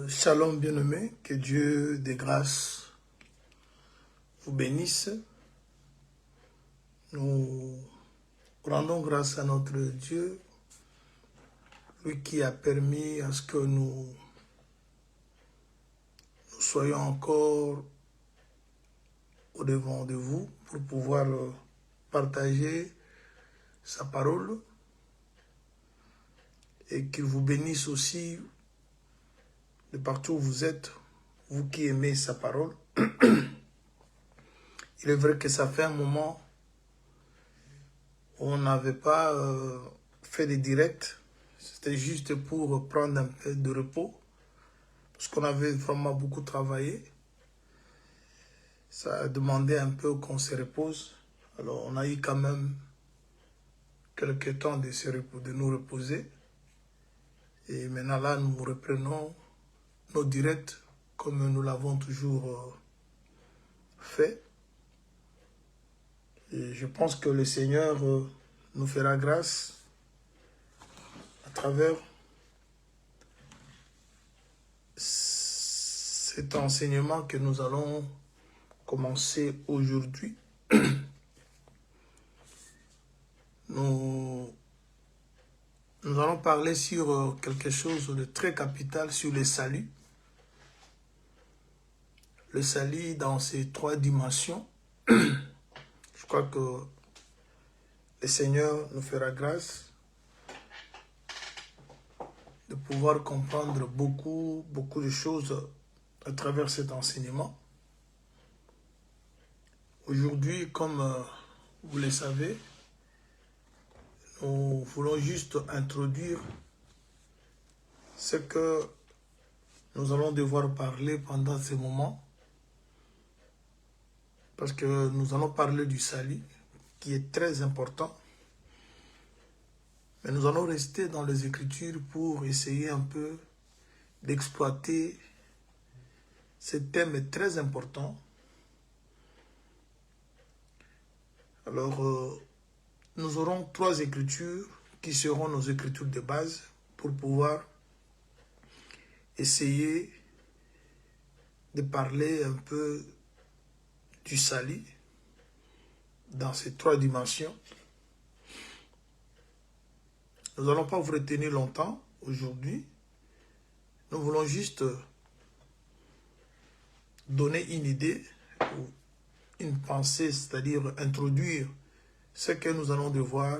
Shalom bien-aimé, que Dieu de grâce vous bénisse. Nous rendons grâce à notre Dieu, lui qui a permis à ce que nous soyons encore au-devant de vous pour pouvoir partager sa parole et qu'il vous bénisse aussi de partout où vous êtes, vous qui aimez sa parole. Il est vrai que ça fait un moment où on n'avait pas fait des directs. C'était juste pour prendre un peu de repos, parce qu'on avait vraiment beaucoup travaillé. Ça a demandé un peu qu'on se repose. Alors on a eu quand même quelques temps de nous reposer. Et maintenant là, nous reprenons nos directs comme nous l'avons toujours fait. Et je pense que le Seigneur nous fera grâce à travers cet enseignement que nous allons commencer aujourd'hui. Nous allons parler sur quelque chose de très capital, sur le salut. Le salut dans ses trois dimensions. Je crois que le Seigneur nous fera grâce de pouvoir comprendre beaucoup de choses à travers cet enseignement. Aujourd'hui, comme vous le savez, nous voulons juste introduire ce que nous allons devoir parler pendant ce moment. Parce que nous allons parler du salut, qui est très important. Mais nous allons rester dans les Écritures pour essayer un peu d'exploiter ce thème très important. Alors, nous aurons trois Écritures qui seront nos Écritures de base pour pouvoir essayer de parler un peu du salut dans ces trois dimensions. Nous n'allons pas vous retenir longtemps aujourd'hui. Nous voulons juste donner une idée ou une pensée, c'est-à-dire introduire ce que nous allons devoir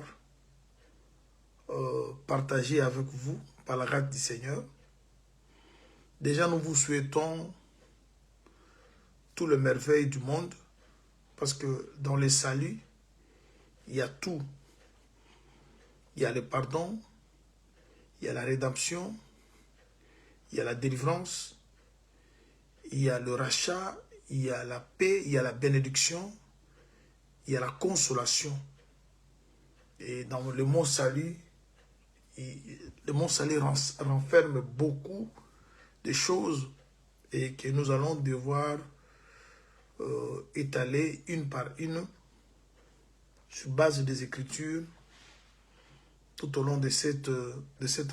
partager avec vous par la grâce du Seigneur. Déjà, nous vous souhaitons tout le merveille du monde, parce que dans le salut, il y a tout. Il y a le pardon, il y a la rédemption, il y a la délivrance, il y a le rachat, il y a la paix, il y a la bénédiction, il y a la consolation. Et dans le mot salut, le mot salut renferme beaucoup de choses et que nous allons devoir étaler une par une sur base des Écritures tout au long de cet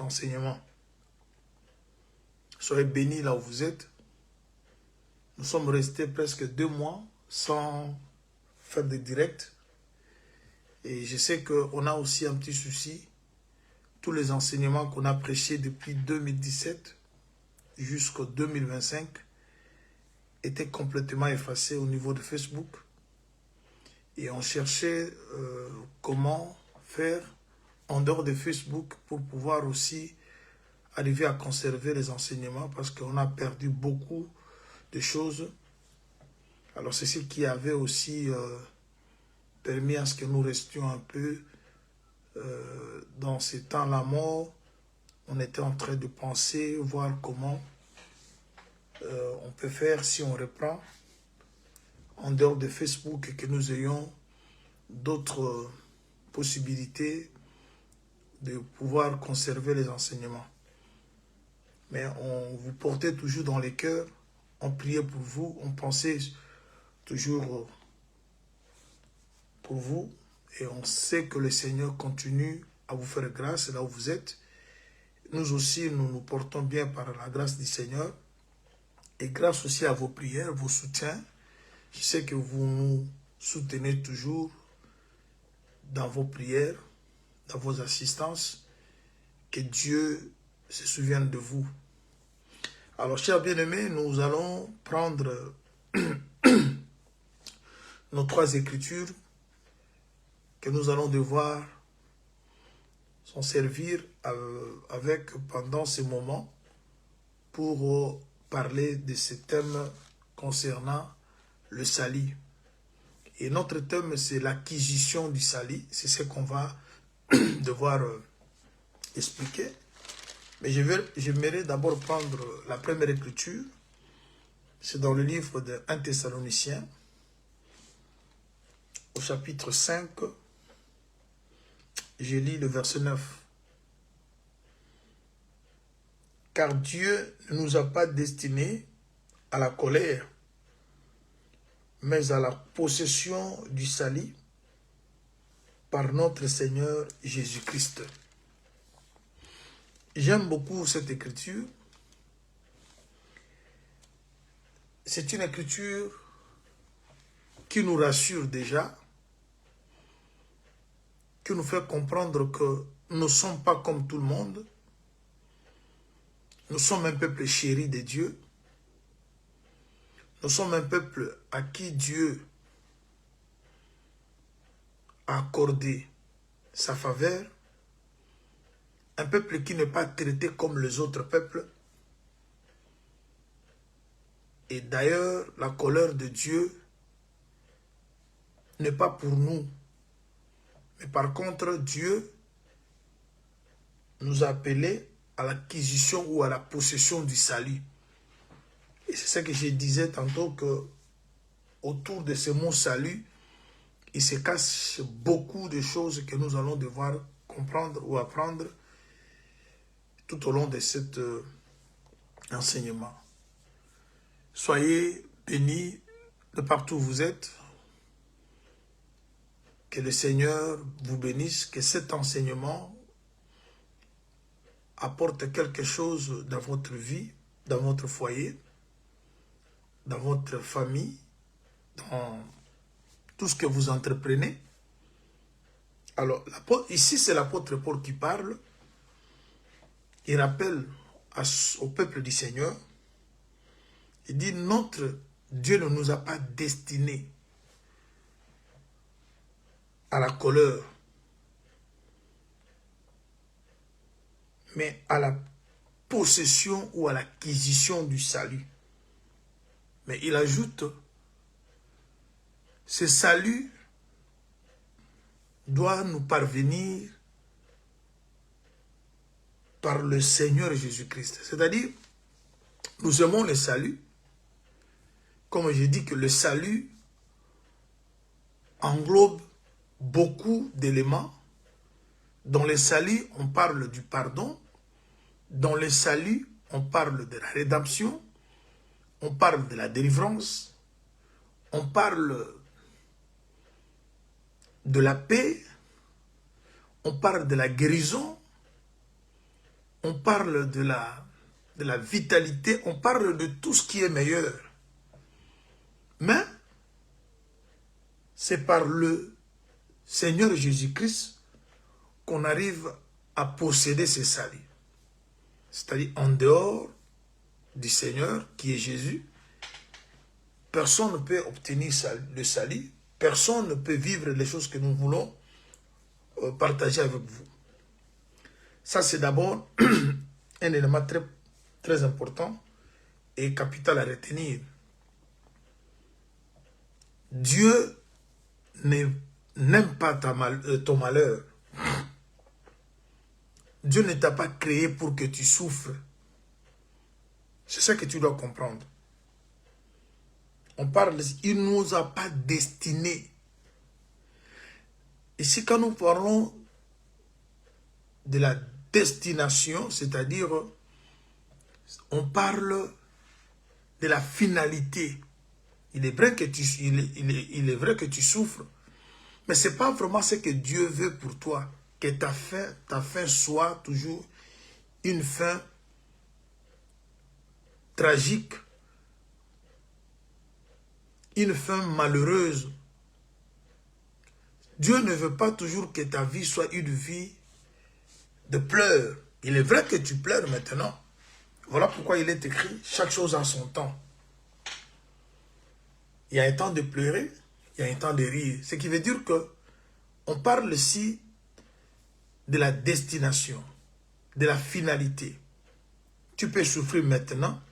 enseignement. Soyez bénis là où vous êtes. Nous sommes restés presque 2 mois sans faire de direct. Et je sais qu'on a aussi un petit souci. Tous les enseignements qu'on a prêchés depuis 2017 jusqu'au 2025 étaient complètement effacés au niveau de Facebook. Et on cherchait comment faire en dehors de Facebook pour pouvoir aussi arriver à conserver les enseignements parce qu'on a perdu beaucoup de choses. Alors c'est ce qui avait aussi permis à ce que nous restions un peu dans ces temps-là morts. On était en train de penser, voir comment on peut faire si on reprend en dehors de Facebook et que nous ayons d'autres possibilités de pouvoir conserver les enseignements. Mais on vous portait toujours dans les cœurs, on priait pour vous, on pensait toujours pour vous et on sait que le Seigneur continue à vous faire grâce là où vous êtes. Nous aussi, nous nous portons bien par la grâce du Seigneur et grâce aussi à vos prières, vos soutiens. Je sais que vous nous soutenez toujours dans vos prières, dans vos assistances. Que Dieu se souvienne de vous. Alors, chers bien-aimés, nous allons prendre nos 3 écritures que nous allons devoir s'en servir avec pendant ces moments pour parler de ce thème concernant le salut. Et notre thème, c'est l'acquisition du salut. C'est ce qu'on va devoir expliquer. Mais j'aimerais d'abord prendre la première écriture. C'est dans le livre de 1 Thessaloniciens, au chapitre 5. Je lis le verset 9. Car Dieu ne nous a pas destinés à la colère, mais à la possession du salut par notre Seigneur Jésus-Christ. J'aime beaucoup cette écriture. C'est une écriture qui nous rassure déjà, qui nous fait comprendre que nous ne sommes pas comme tout le monde. Nous sommes un peuple chéri de Dieu. Nous sommes un peuple à qui Dieu a accordé sa faveur. Un peuple qui n'est pas traité comme les autres peuples. Et d'ailleurs, la colère de Dieu n'est pas pour nous. Mais par contre, Dieu nous a appelés à l'acquisition ou à la possession du salut. Et c'est ça que je disais tantôt, que autour de ce mot salut, il se cache beaucoup de choses que nous allons devoir comprendre ou apprendre tout au long de cet enseignement. Soyez bénis de partout où vous êtes. Que le Seigneur vous bénisse, que cet enseignement apporte quelque chose dans votre vie, dans votre foyer, dans votre famille, dans tout ce que vous entreprenez. Alors, ici, c'est l'apôtre Paul qui parle. Il rappelle au peuple du Seigneur, il dit, notre Dieu ne nous a pas destinés à la colère, mais à la possession ou à l'acquisition du salut. Mais il ajoute, ce salut doit nous parvenir par le Seigneur Jésus-Christ. C'est-à-dire, nous aimons le salut. Comme je dis que le salut englobe beaucoup d'éléments. Dans le salut, on parle du pardon. Dans le salut, on parle de la rédemption. On parle de la délivrance. On parle de la paix. On parle de la guérison. On parle de la vitalité. On parle de tout ce qui est meilleur. Mais c'est par le Seigneur Jésus-Christ qu'on arrive à posséder ce salut. C'est-à-dire en dehors du Seigneur qui est Jésus, personne ne peut obtenir le salut, personne ne peut vivre les choses que nous voulons partager avec vous. Ça, c'est d'abord un élément très, très important et capital à retenir. Dieu n'aime pas ton malheur. Dieu ne t'a pas créé pour que tu souffres. C'est ça que tu dois comprendre. On parle, il ne nous a pas destinés. Ici, quand nous parlons de la destination, c'est-à-dire, on parle de la finalité. Il est vrai que il est vrai que tu souffres, mais ce n'est pas vraiment ce que Dieu veut pour toi. Que ta fin soit toujours une fin tragique, une fin malheureuse. Dieu ne veut pas toujours que ta vie soit une vie de pleurs. Il est vrai que tu pleures maintenant. Voilà pourquoi il est écrit, chaque chose a son temps. Il y a un temps de pleurer, il y a un temps de rire. Ce qui veut dire que on parle ici de la destination, de la finalité. Tu peux souffrir maintenant,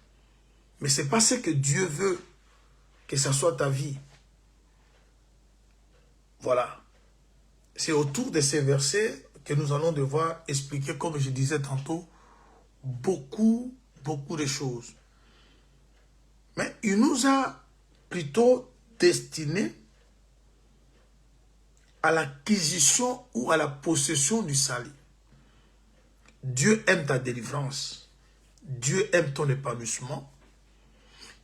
mais ce n'est pas ce que Dieu veut que ça soit ta vie. Voilà. C'est autour de ces versets que nous allons devoir expliquer, comme je disais tantôt, beaucoup de choses. Mais il nous a plutôt destinés à l'acquisition ou à la possession du salut. Dieu aime ta délivrance. Dieu aime ton épanouissement.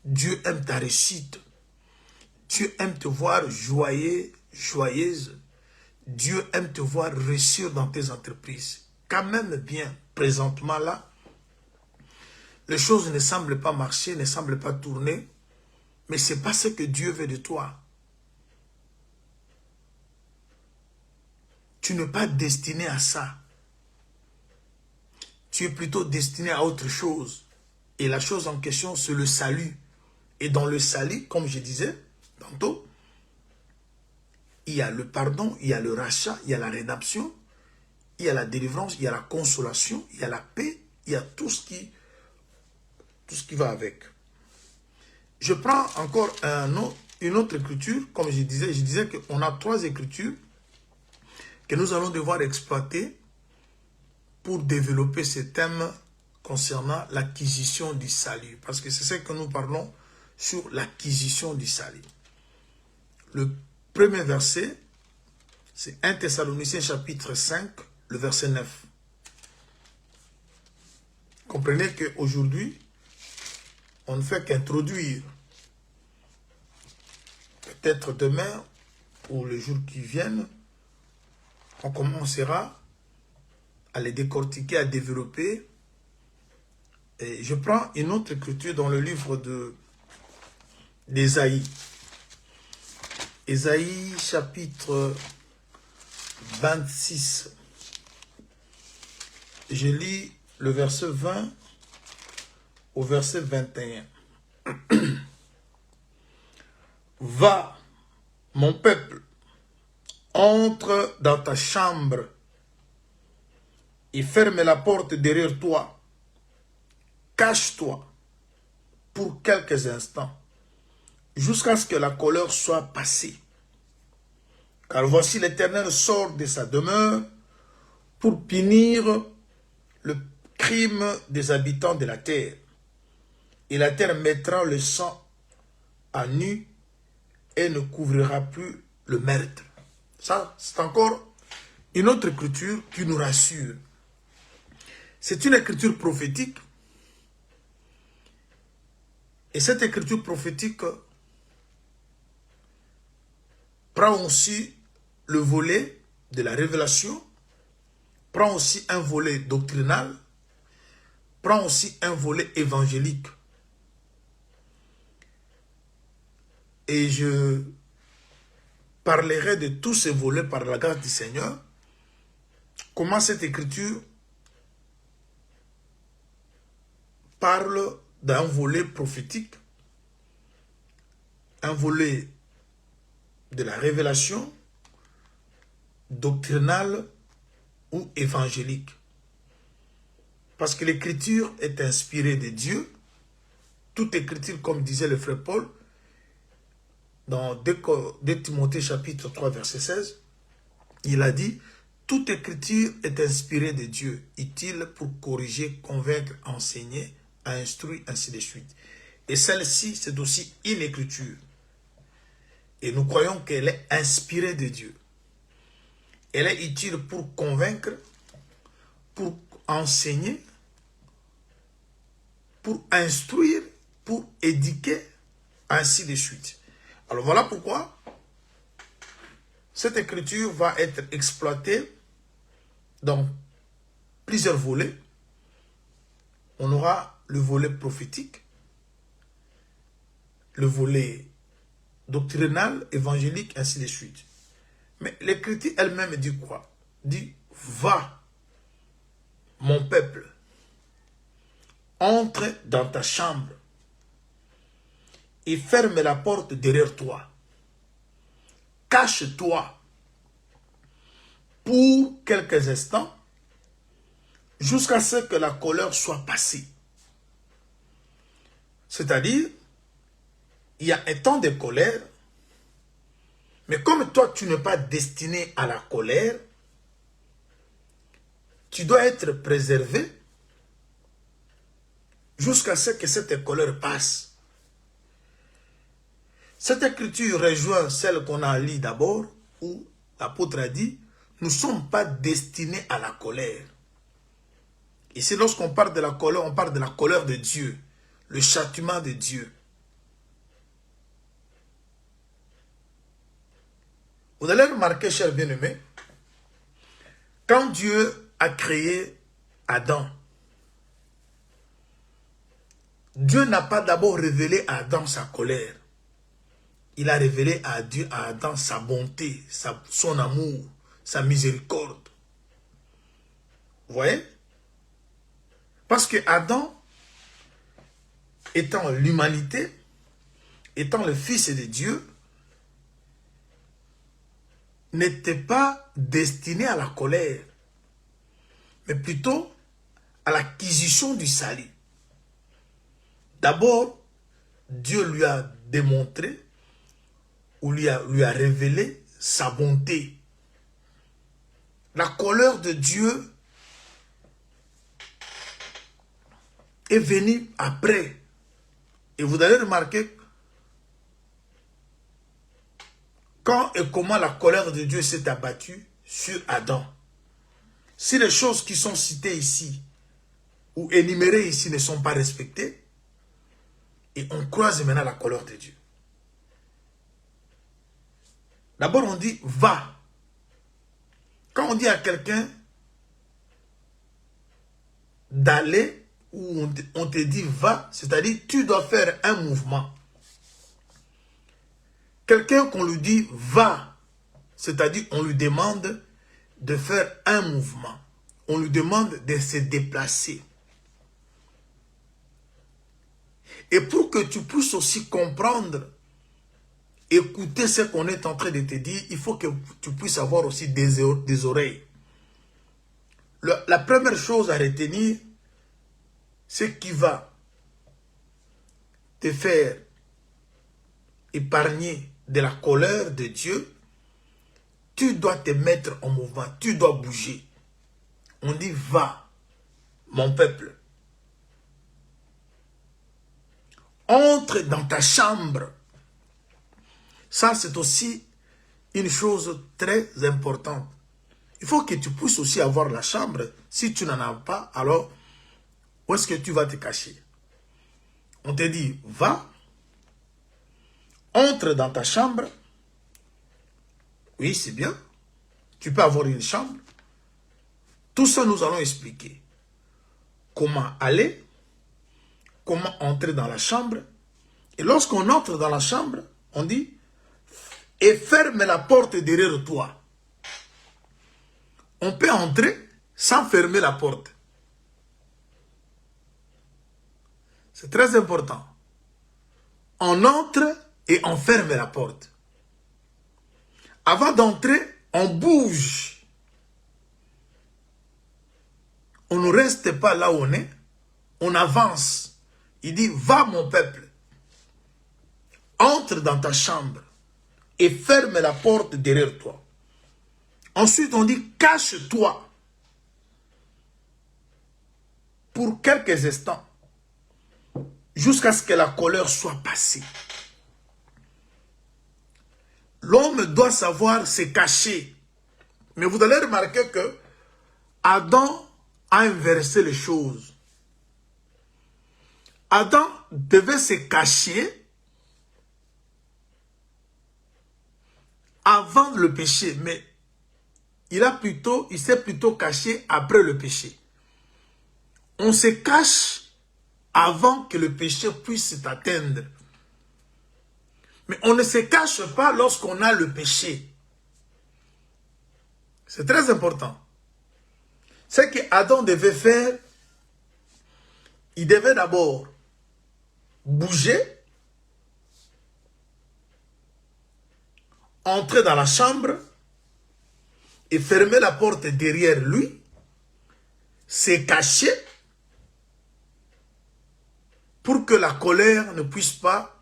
Dieu aime ta réussite. Dieu aime te voir joyeux, joyeuse. Dieu aime te voir réussir dans tes entreprises. Quand même bien, présentement là, les choses ne semblent pas marcher, ne semblent pas tourner, mais ce n'est pas ce que Dieu veut de toi. Tu n'es pas destiné à ça. Tu es plutôt destiné à autre chose. Et la chose en question, c'est le salut. Et dans le salut, comme je disais tantôt, il y a le pardon, il y a le rachat, il y a la rédemption, il y a la délivrance, il y a la consolation, il y a la paix, il y a tout ce qui va avec. Je prends encore une autre écriture, comme je disais qu'on a 3 écritures que nous allons devoir exploiter pour développer ce thème concernant l'acquisition du salut. Parce que c'est ce que nous parlons sur l'acquisition du salut. Le premier verset, c'est 1 Thessaloniciens chapitre 5, le verset 9. Comprenez qu'aujourd'hui, on ne fait qu'introduire. Peut-être demain ou les jours qui viennent, on commencera à les décortiquer, à développer. Et je prends une autre écriture dans le livre d'Ésaïe. Ésaïe chapitre 26. Je lis le verset 20 au verset 21. Va, mon peuple, entre dans ta chambre et ferme la porte derrière toi. Cache-toi pour quelques instants, jusqu'à ce que la colère soit passée. Car voici l'Éternel sort de sa demeure pour punir le crime des habitants de la terre. Et la terre mettra le sang à nu et ne couvrira plus le meurtre. Ça, c'est encore une autre écriture qui nous rassure. C'est une écriture prophétique. Et cette écriture prophétique prend aussi le volet de la révélation, prend aussi un volet doctrinal, prend aussi un volet évangélique. Et je parlerai de tous ces volets par la grâce du Seigneur. Comment cette écriture parle d'un volet prophétique, un volet de la révélation, doctrinale ou évangélique. Parce que l'écriture est inspirée de Dieu. Toute écriture, comme disait le frère Paul, dans 2 Timothée chapitre 3, verset 16, il a dit, toute écriture est inspirée de Dieu, utile pour corriger, convaincre, enseigner, instruire, ainsi de suite. Et celle-ci, c'est aussi une écriture. Et nous croyons qu'elle est inspirée de Dieu. Elle est utile pour convaincre, pour enseigner, pour instruire, pour éduquer, ainsi de suite. Alors voilà pourquoi cette écriture va être exploitée dans plusieurs volets. On aura le volet prophétique, le volet doctrinal, évangélique, ainsi de suite. Mais l'écriture elle-même dit quoi? Dit, va, mon peuple, entre dans ta chambre et ferme la porte derrière toi. Cache-toi pour quelques instants jusqu'à ce que la colère soit passée. C'est-à-dire, il y a un temps de colère, mais comme toi, tu n'es pas destiné à la colère, tu dois être préservé jusqu'à ce que cette colère passe. Cette écriture rejoint celle qu'on a lue d'abord, où l'apôtre a dit, nous ne sommes pas destinés à la colère. Ici, lorsqu'on parle de la colère, on parle de la colère de Dieu, le châtiment de Dieu. Vous allez remarquer, chers bien-aimés, quand Dieu a créé Adam, Dieu n'a pas d'abord révélé à Adam sa colère. Il a révélé à Adam sa bonté, son amour, sa miséricorde. Vous voyez? Parce que Adam, étant l'humanité, étant le fils de Dieu, n'était pas destiné à la colère, mais plutôt à l'acquisition du salut. D'abord, Dieu lui a démontré, ou lui a révélé sa bonté. La colère de Dieu est venue après. Et vous allez remarquer quand et comment la colère de Dieu s'est abattue sur Adam. Si les choses qui sont citées ici ou énumérées ici ne sont pas respectées, et on croise maintenant la colère de Dieu. D'abord on dit va. Quand on dit à quelqu'un d'aller, ou on te dit va, c'est-à-dire tu dois faire un mouvement. Quelqu'un qu'on lui dit va, c'est-à-dire on lui demande de faire un mouvement. On lui demande de se déplacer. Et pour que tu puisses aussi comprendre, écouter ce qu'on est en train de te dire, il faut que tu puisses avoir aussi des oreilles. La première chose à retenir, c'est qui va te faire épargner de la colère de Dieu. Tu dois te mettre en mouvement, tu dois bouger. On dit va, mon peuple. Entre dans ta chambre. Ça, c'est aussi une chose très importante. Il faut que tu puisses aussi avoir la chambre. Si tu n'en as pas, alors où est-ce que tu vas te cacher? On te dit, va, entre dans ta chambre. Oui, c'est bien. Tu peux avoir une chambre. Tout ça, nous allons expliquer. Comment aller, comment entrer dans la chambre. Et lorsqu'on entre dans la chambre, on dit, et ferme la porte derrière toi. On peut entrer sans fermer la porte. C'est très important. On entre et on ferme la porte. Avant d'entrer, on bouge. On ne reste pas là où on est, on avance. Il dit, va mon peuple, entre dans ta chambre et ferme la porte derrière toi. Ensuite, on dit, cache-toi pour quelques instants, jusqu'à ce que la colère soit passée. L'homme doit savoir se cacher. Mais vous allez remarquer que Adam a inversé les choses. Adam devait se cacher avant le péché, mais il s'est plutôt caché après le péché. On se cache avant que le péché puisse t'atteindre. Mais on ne se cache pas lorsqu'on a le péché. C'est très important. Ce qu'Adam devait faire, il devait d'abord bouger, entrer dans la chambre et fermer la porte derrière lui, se cacher pour que la colère ne puisse pas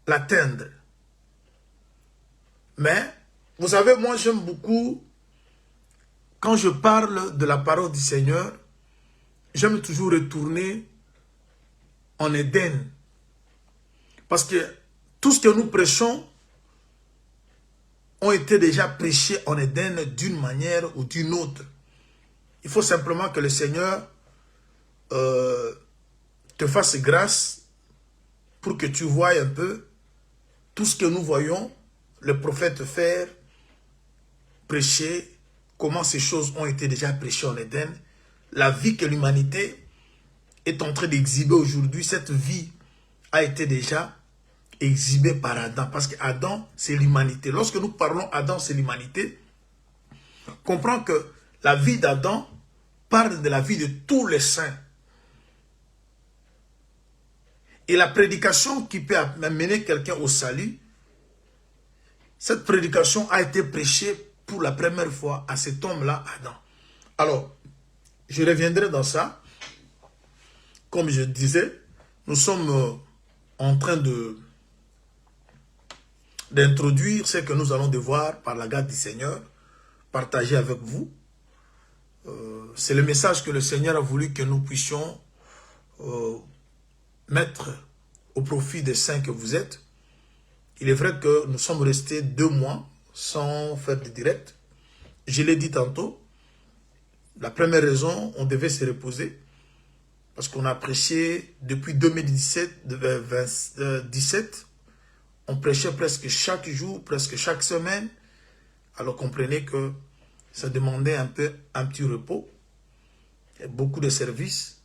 l'atteindre. Mais, vous savez, moi j'aime beaucoup, quand je parle de la parole du Seigneur, j'aime toujours retourner en Éden. Parce que tout ce que nous prêchons ont été déjà prêchés en Éden d'une manière ou d'une autre. Il faut simplement que le Seigneur te fasse grâce pour que tu voies un peu tout ce que nous voyons le prophète faire, prêcher, comment ces choses ont été déjà prêchées en Éden, la vie que l'humanité est en train d'exhiber aujourd'hui, cette vie a été déjà exhibée par Adam, parce qu'Adam, c'est l'humanité. Lorsque nous parlons Adam, c'est l'humanité, comprends que la vie d'Adam parle de la vie de tous les saints. Et la prédication qui peut amener quelqu'un au salut, cette prédication a été prêchée pour la première fois à cet homme-là, Adam. Alors, je reviendrai dans ça. Comme je disais, nous sommes en train d'introduire ce que nous allons devoir, par la grâce du Seigneur, partager avec vous. C'est le message que le Seigneur a voulu que nous puissions mettre au profit des saints que vous êtes. Il est vrai que nous sommes restés 2 mois sans faire de direct. Je l'ai dit tantôt, la première raison, on devait se reposer parce qu'on a prêché depuis 2017, on prêchait presque chaque jour, presque chaque semaine. Alors comprenez que ça demandait un petit repos, et beaucoup de services,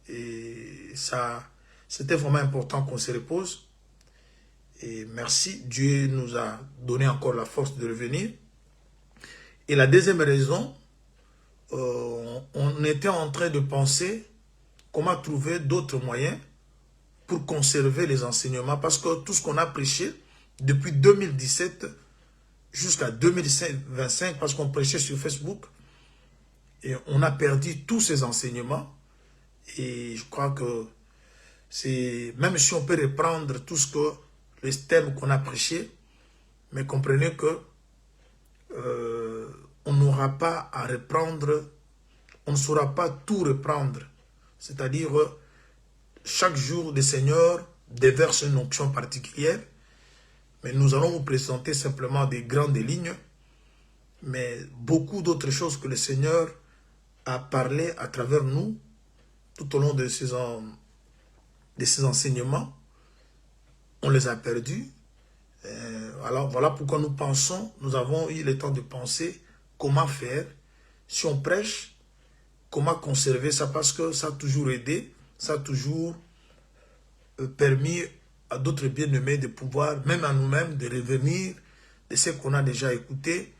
et ça, c'était vraiment important qu'on se repose. Et merci, Dieu nous a donné encore la force de revenir. Et la deuxième raison, on était en train de penser comment trouver d'autres moyens pour conserver les enseignements. Parce que tout ce qu'on a prêché depuis 2017 jusqu'à 2025, parce qu'on prêchait sur Facebook, et on a perdu tous ces enseignements. Et je crois que c'est, même si on peut reprendre tout ce que les thèmes qu'on a prêchés, mais comprenez que on n'aura pas à reprendre, on ne saura pas tout reprendre. C'est-à-dire, chaque jour, le Seigneur déverse une onction particulière, mais nous allons vous présenter simplement des grandes lignes, mais beaucoup d'autres choses que le Seigneur a parlé à travers nous, tout au long de ces enseignements, on les a perdus. Alors voilà pourquoi nous pensons, nous avons eu le temps de penser comment faire. Si on prêche, comment conserver ça, parce que ça a toujours aidé, ça a toujours permis à d'autres bien-aimés de pouvoir, même à nous-mêmes, de revenir de ce qu'on a déjà écouté,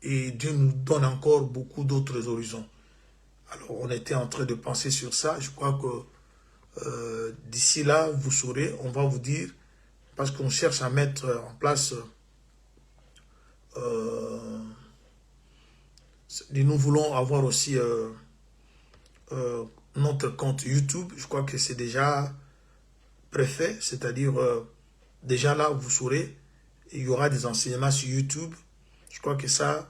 et Dieu nous donne encore beaucoup d'autres horizons. Alors on était en train de penser sur ça. Je crois que d'ici là, vous saurez, on va vous dire, parce qu'on cherche à mettre en place Nous voulons avoir aussi notre compte YouTube. Je crois que c'est déjà préfet, c'est-à-dire déjà là, vous saurez, il y aura des enseignements sur YouTube. Je crois que ça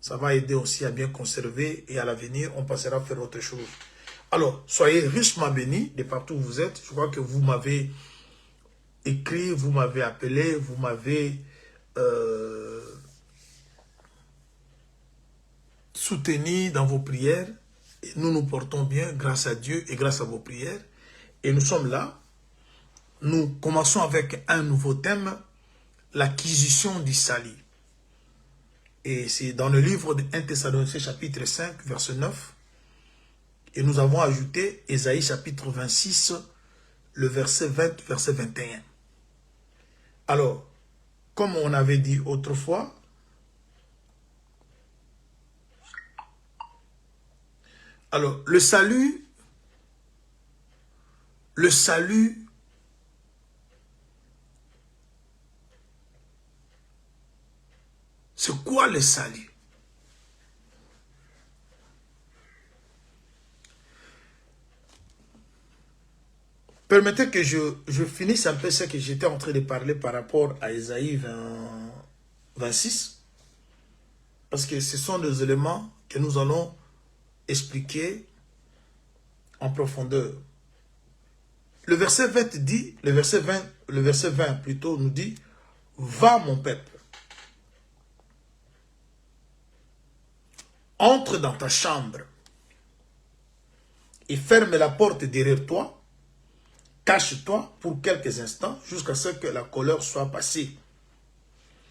va aider aussi à bien conserver et à l'avenir, on passera à faire autre chose. Alors, soyez richement bénis de partout où vous êtes. Je crois que vous m'avez écrit, vous m'avez appelé, vous m'avez soutenu dans vos prières. Et nous nous portons bien grâce à Dieu et grâce à vos prières. Et nous sommes là. Nous commençons avec un nouveau thème, l'acquisition du salut. Et c'est dans le livre de 1 Thessaloniciens chapitre 5, verset 9. Et nous avons ajouté Ésaïe chapitre 26, le verset 20, verset 21. Alors, comme on avait dit autrefois, alors le salut, c'est quoi le salut? Permettez que je finisse un peu ce que j'étais en train de parler par rapport à Ésaïe 26. Parce que ce sont des éléments que nous allons expliquer en profondeur. Le verset 20 dit, le verset 20 plutôt nous dit, va mon peuple, entre dans ta chambre et ferme la porte derrière toi. Cache-toi pour quelques instants jusqu'à ce que la colère soit passée.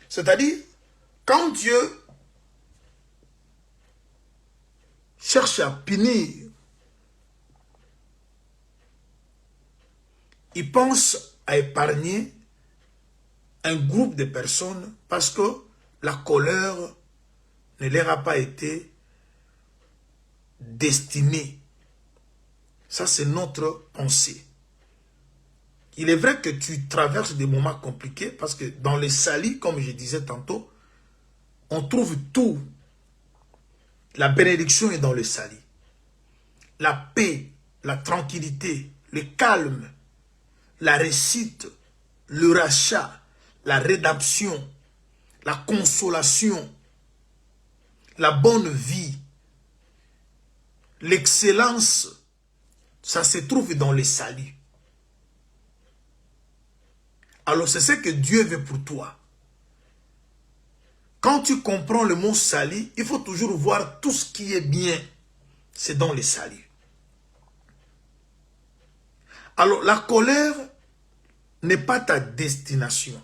C'est-à-dire, quand Dieu cherche à punir, il pense à épargner un groupe de personnes parce que la colère ne leur a pas été destinée. Ça, c'est notre pensée. Il est vrai que tu traverses des moments compliqués parce que dans le salut, comme je disais tantôt, on trouve tout. La bénédiction est dans le salut. La paix, la tranquillité, le calme, la réussite, le rachat, la rédemption, la consolation, la bonne vie, l'excellence, ça se trouve dans le salut. Alors c'est ce que Dieu veut pour toi. Quand tu comprends le mot salut, il faut toujours voir tout ce qui est bien. C'est dans le salut. Alors la colère n'est pas ta destination.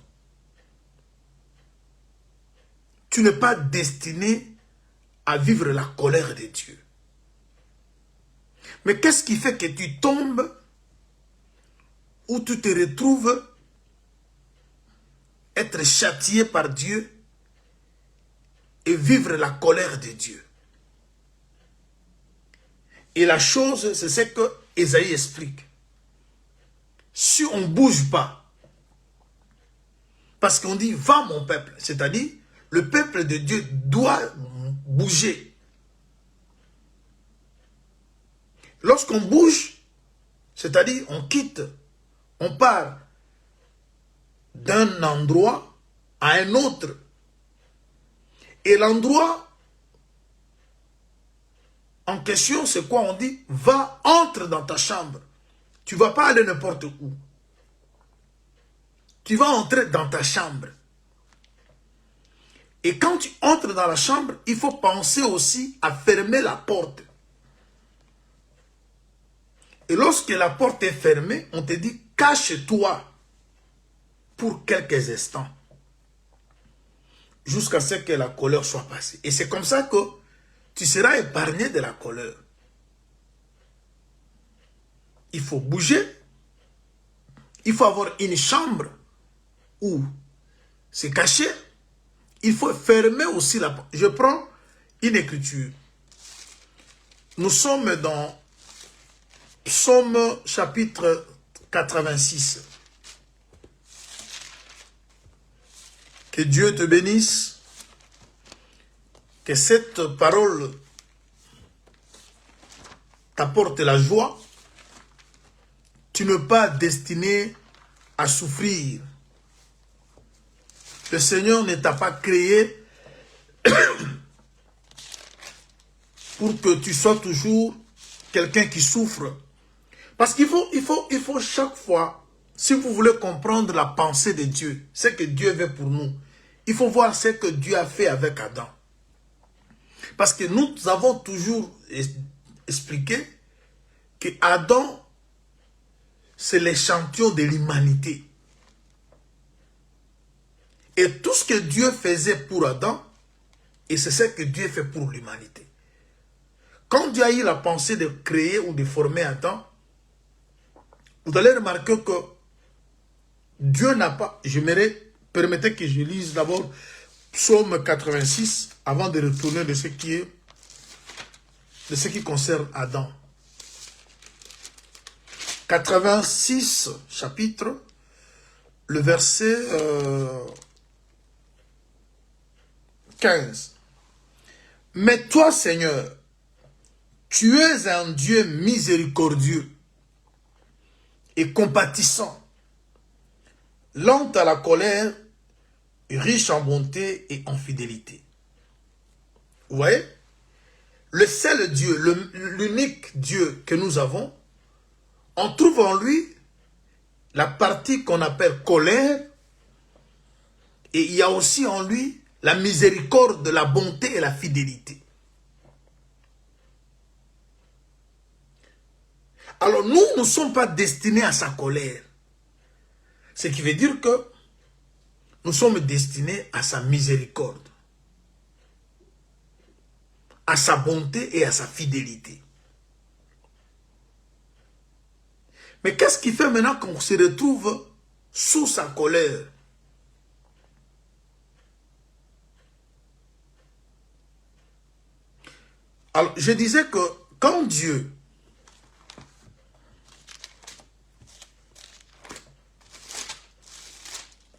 Tu n'es pas destiné à vivre la colère de Dieu. Mais qu'est-ce qui fait que tu tombes ou tu te retrouves être châtié par Dieu et vivre la colère de Dieu? Et la chose, c'est ce que Ésaïe explique. Si on ne bouge pas, parce qu'on dit, va mon peuple, c'est-à-dire, le peuple de Dieu doit bouger. Lorsqu'on bouge, c'est-à-dire, on quitte, on part d'un endroit à un autre. Et l'endroit en question, c'est quoi? On dit, va, entre dans ta chambre. Tu ne vas pas aller n'importe où. Tu vas entrer dans ta chambre. Et quand tu entres dans la chambre, il faut penser aussi à fermer la porte. Et lorsque la porte est fermée, on te dit, cache-toi pour quelques instants. Jusqu'à ce que la colère soit passée. Et c'est comme ça que tu seras épargné de la colère. Il faut bouger. Il faut avoir une chambre où se cacher. Il faut fermer aussi la porte. Je prends une écriture. Nous sommes dans Psaume chapitre 86. Que Dieu te bénisse. que cette parole t'apporte la joie. Tu n'es pas destiné à souffrir. Le Seigneur ne t'a pas créé pour que tu sois toujours quelqu'un qui souffre. Parce qu'il faut chaque fois, si vous voulez comprendre la pensée de Dieu, ce que Dieu veut pour nous, il faut voir ce que Dieu a fait avec Adam. Parce que nous avons toujours expliqué que Adam, c'est l'échantillon de l'humanité. Et tout ce que Dieu faisait pour Adam, et c'est ce que Dieu fait pour l'humanité. Quand Dieu a eu la pensée de créer ou de former Adam, vous allez remarquer que Dieu n'a pas... Permettez que je lise d'abord Psaume 86 avant de retourner de ce qui concerne Adam. 86 chapitre, le verset 15. Mais toi, Seigneur, tu es un Dieu miséricordieux et compatissant, lent à la colère, riche en bonté et en fidélité. Vous voyez? Le seul Dieu, l'unique Dieu que nous avons, on trouve en lui la partie qu'on appelle colère, et il y a aussi en lui la miséricorde, la bonté et la fidélité. Alors nous ne sommes pas destinés à sa colère. Ce qui veut dire que nous sommes destinés à sa miséricorde, à sa bonté et à sa fidélité. Mais qu'est-ce qui fait maintenant qu'on se retrouve sous sa colère? Alors, je disais que quand Dieu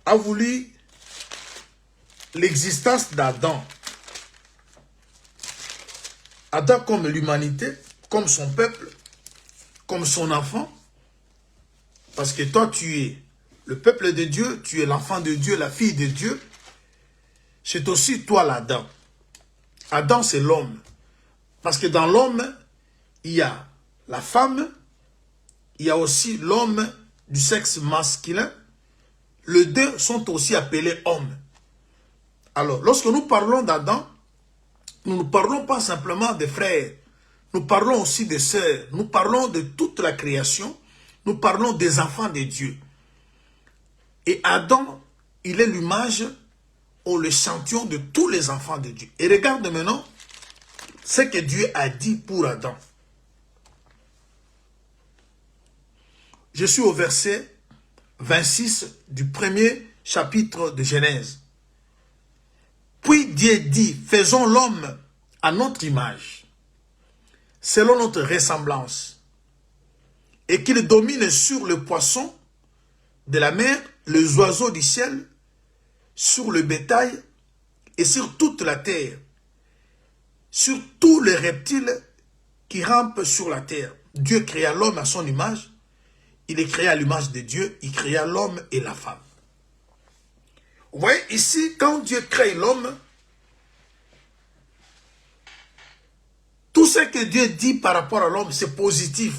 a voulu l'existence d'Adam, Adam comme l'humanité, comme son peuple, comme son enfant, parce que toi tu es le peuple de Dieu, tu es l'enfant de Dieu, la fille de Dieu, c'est aussi toi l'Adam. Adam c'est l'homme, parce que dans l'homme, il y a la femme, il y a aussi l'homme du sexe masculin, les deux sont aussi appelés hommes. Alors, lorsque nous parlons d'Adam, nous ne parlons pas simplement des frères, nous parlons aussi des sœurs, nous parlons de toute la création, nous parlons des enfants de Dieu. Et Adam, il est l'image ou l'échantillon de tous les enfants de Dieu. Et regarde maintenant ce que Dieu a dit pour Adam. Je suis au verset 26 du premier chapitre de Genèse. Puis Dieu dit, faisons l'homme à notre image, selon notre ressemblance, et qu'il domine sur le poisson de la mer, les oiseaux du ciel, sur le bétail et sur toute la terre, sur tous les reptiles qui rampent sur la terre. Dieu créa l'homme à son image, il est créé à l'image de Dieu, il créa l'homme et la femme. Vous voyez, ici, quand Dieu crée l'homme, tout ce que Dieu dit par rapport à l'homme, c'est positif.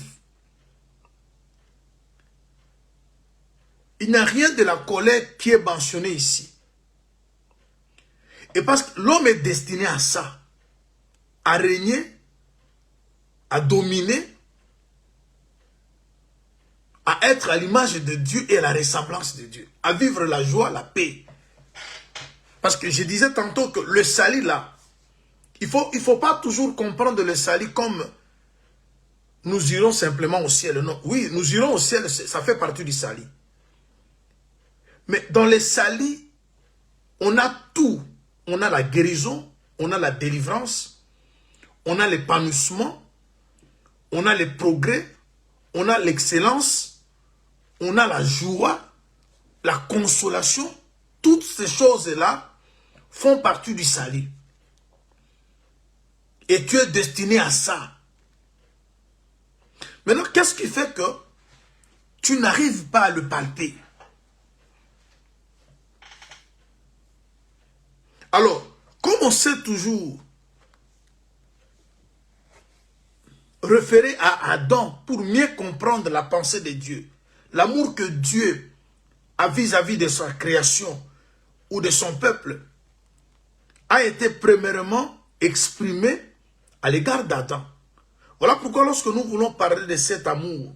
Il n'y a rien de la colère qui est mentionné ici. Et parce que l'homme est destiné à ça, à régner, à dominer, à être à l'image de Dieu et à la ressemblance de Dieu, à vivre la joie, la paix. Parce que je disais tantôt que le salut là, il faut pas toujours comprendre le salut comme nous irons simplement au ciel. Non, oui, nous irons au ciel, ça fait partie du salut. Mais dans le salut, on a tout. On a la guérison, on a la délivrance, on a l'épanouissement, on a les progrès, on a l'excellence, on a la joie, la consolation. Toutes ces choses-là font partie du salut. Et tu es destiné à ça. Maintenant, qu'est-ce qui fait que tu n'arrives pas à le palper? Alors, comme on sait toujours référer à Adam pour mieux comprendre la pensée de Dieu, l'amour que Dieu a vis-à-vis de sa création ou de son peuple, a été premièrement exprimé à l'égard d'Adam. Voilà pourquoi lorsque nous voulons parler de cet amour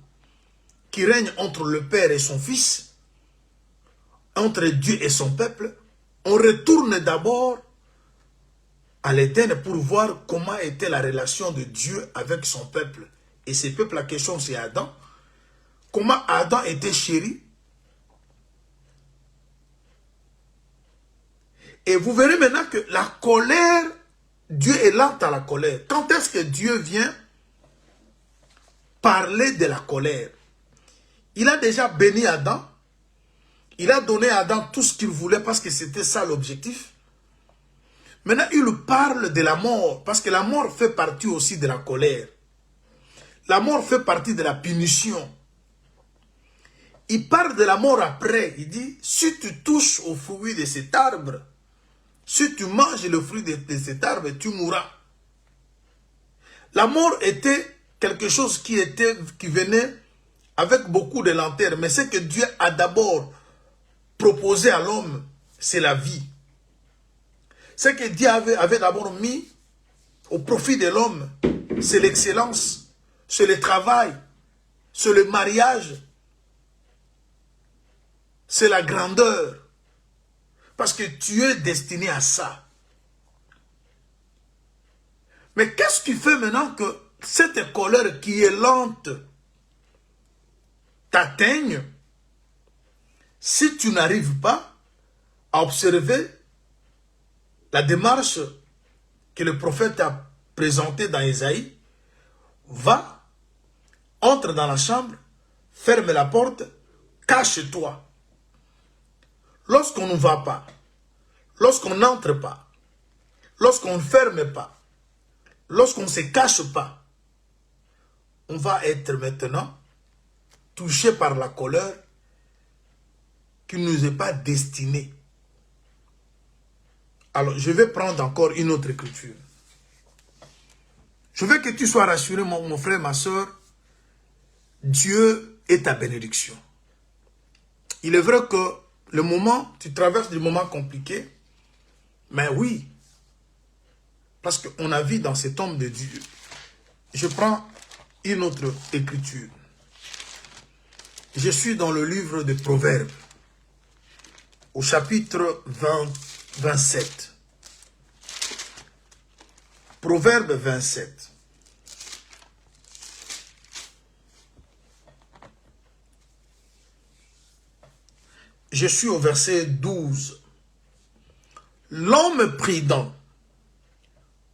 qui règne entre le Père et son Fils, entre Dieu et son peuple, on retourne d'abord à l'Éden pour voir comment était la relation de Dieu avec son peuple. Et ce peuple, la question c'est Adam. Comment Adam était chéri. Et vous verrez maintenant que la colère, Dieu est lent à la colère. Quand est-ce que Dieu vient parler de la colère? Il a déjà béni Adam. Il a donné à Adam tout ce qu'il voulait parce que c'était ça l'objectif. Maintenant, il parle de la mort parce que la mort fait partie aussi de la colère. La mort fait partie de la punition. Il parle de la mort après. Il dit, si tu touches au fruit de cet arbre, si tu manges le fruit de cet arbre, tu mourras. La mort était quelque chose qui venait avec beaucoup de lenteur. Mais ce que Dieu a d'abord proposé à l'homme, c'est la vie. Ce que Dieu avait d'abord mis au profit de l'homme, c'est l'excellence, c'est le travail, c'est le mariage, c'est la grandeur. Parce que tu es destiné à ça. Mais qu'est-ce qui fait maintenant que cette colère qui est lente t'atteigne si tu n'arrives pas à observer la démarche que le prophète a présentée dans Ésaïe? Va, entre dans la chambre, ferme la porte, cache-toi. Lorsqu'on ne va pas, lorsqu'on n'entre pas, lorsqu'on ne ferme pas, lorsqu'on ne se cache pas, on va être maintenant touché par la colère qui ne nous est pas destinée. Alors, je vais prendre encore une autre écriture. Je veux que tu sois rassuré, mon frère, ma soeur. Dieu est ta bénédiction. Il est vrai que le moment, tu traverses des moments compliqués, mais oui, parce qu'on a vu dans cet homme de Dieu. Je prends une autre écriture. Je suis dans le livre de Proverbes, au chapitre 27. Proverbe 27. Je suis au verset 12. L'homme prudent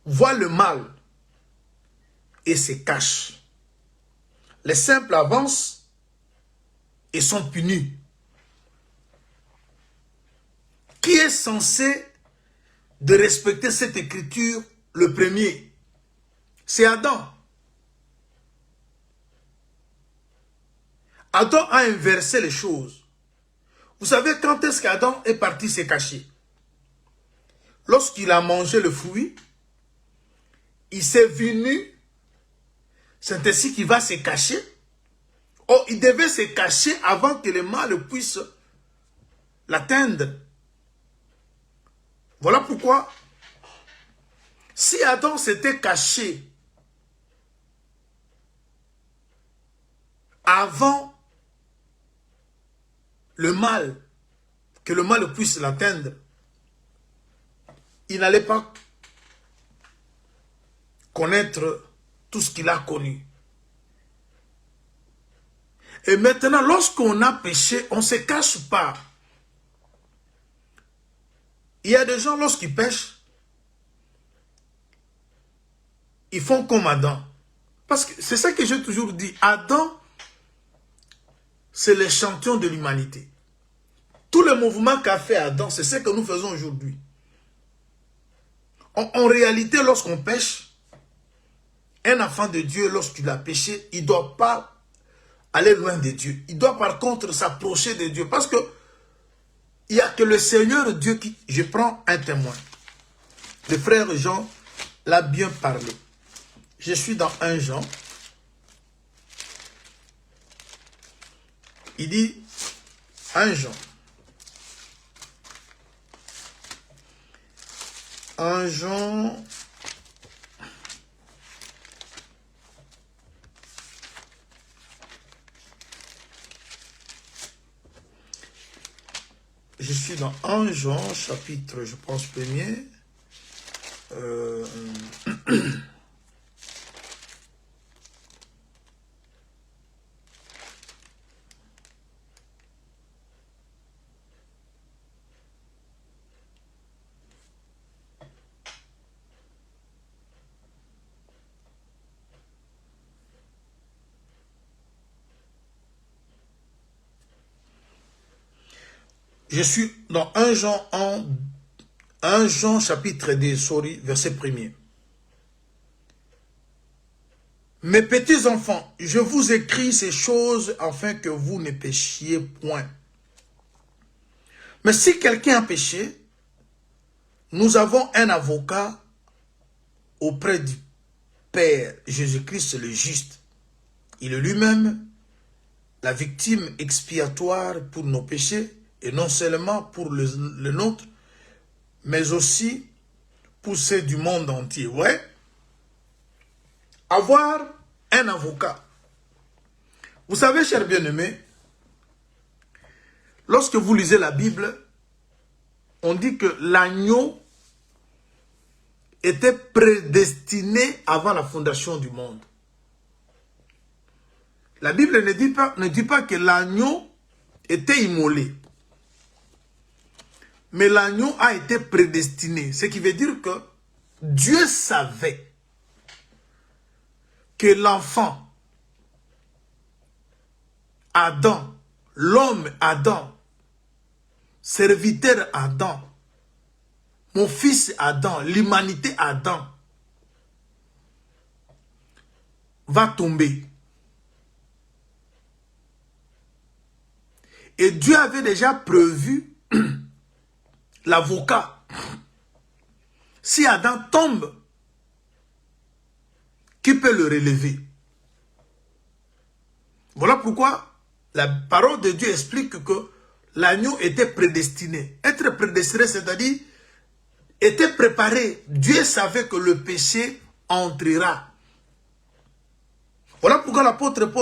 voit le mal et se cache. Les simples avancent et sont punis. Qui est censé de respecter cette écriture? Le premier, c'est Adam. Adam a inversé les choses. Vous savez quand est-ce qu'Adam est parti se cacher? Lorsqu'il a mangé le fruit, il s'est venu, c'est ainsi qu'il va se cacher. Oh, il devait se cacher avant que le mal puisse l'atteindre. Voilà pourquoi, si Adam s'était caché avant le mal, que le mal puisse l'atteindre, il n'allait pas connaître tout ce qu'il a connu. Et maintenant, lorsqu'on a péché, on ne se cache pas. Il y a des gens, lorsqu'ils pêchent, ils font comme Adam. Parce que c'est ça que j'ai toujours dit. Adam, c'est l'échantillon de l'humanité. Tout le mouvement qu'a fait Adam, c'est ce que nous faisons aujourd'hui. En réalité, lorsqu'on pêche, un enfant de Dieu, lorsqu'il a péché, il ne doit pas aller loin de Dieu. Il doit par contre s'approcher de Dieu. Parce que il n'y a que le Seigneur Dieu qui... Je prends un témoin. Le frère Jean l'a bien parlé. Je suis dans 1 Jean. Il dit 1 Jean. 1 Jean. Je suis dans 1 Jean, chapitre, je pense, premier. Je suis dans 1 Jean, 1 Jean chapitre 2, verset 1er. Mes petits enfants, je vous écris ces choses afin que vous ne péchiez point. Mais si quelqu'un a péché, nous avons un avocat auprès du Père, Jésus-Christ le juste. Il est lui-même la victime expiatoire pour nos péchés, et non seulement pour le nôtre, mais aussi pour ceux du monde entier. Ouais. Avoir un avocat. Vous savez, chers bien-aimés, lorsque vous lisez la Bible, on dit que l'agneau était prédestiné avant la fondation du monde. La Bible ne dit pas que l'agneau était immolé. Mais l'agneau a été prédestiné. Ce qui veut dire que Dieu savait que l'enfant, Adam, l'homme Adam, serviteur Adam, mon fils Adam, l'humanité Adam, va tomber. Et Dieu avait déjà prévu l'avocat. Si Adam tombe, qui peut le relever? Voilà pourquoi la parole de Dieu explique que l'agneau était prédestiné. Être prédestiné, c'est-à-dire était préparé. Dieu savait que le péché entrera. Voilà pourquoi l'apôtre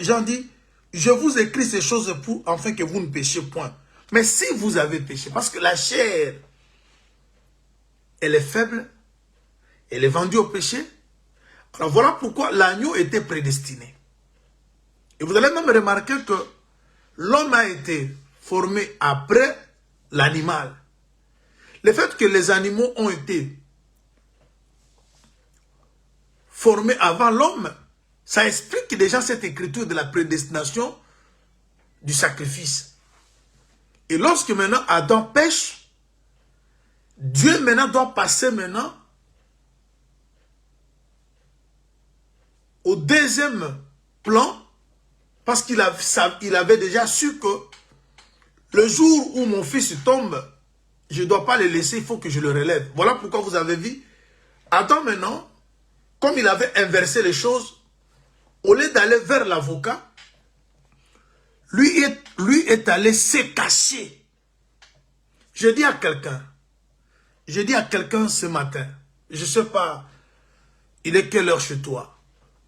Jean dit, je vous écris ces choses pour afin que vous ne péchiez point. Mais si vous avez péché, parce que la chair, elle est faible, elle est vendue au péché, alors voilà pourquoi l'agneau était prédestiné. Et vous allez même remarquer que l'homme a été formé après l'animal. Le fait que les animaux ont été formés avant l'homme, ça explique déjà cette écriture de la prédestination du sacrifice. Et lorsque maintenant Adam pêche, Dieu maintenant doit passer maintenant au deuxième plan, parce qu'il avait déjà su que le jour où mon fils tombe, je ne dois pas le laisser, il faut que je le relève. Voilà pourquoi vous avez vu, Adam maintenant, comme il avait inversé les choses, au lieu d'aller vers l'avocat, lui est allé se cacher. Je dis à quelqu'un ce matin, je ne sais pas, il est quelle heure chez toi,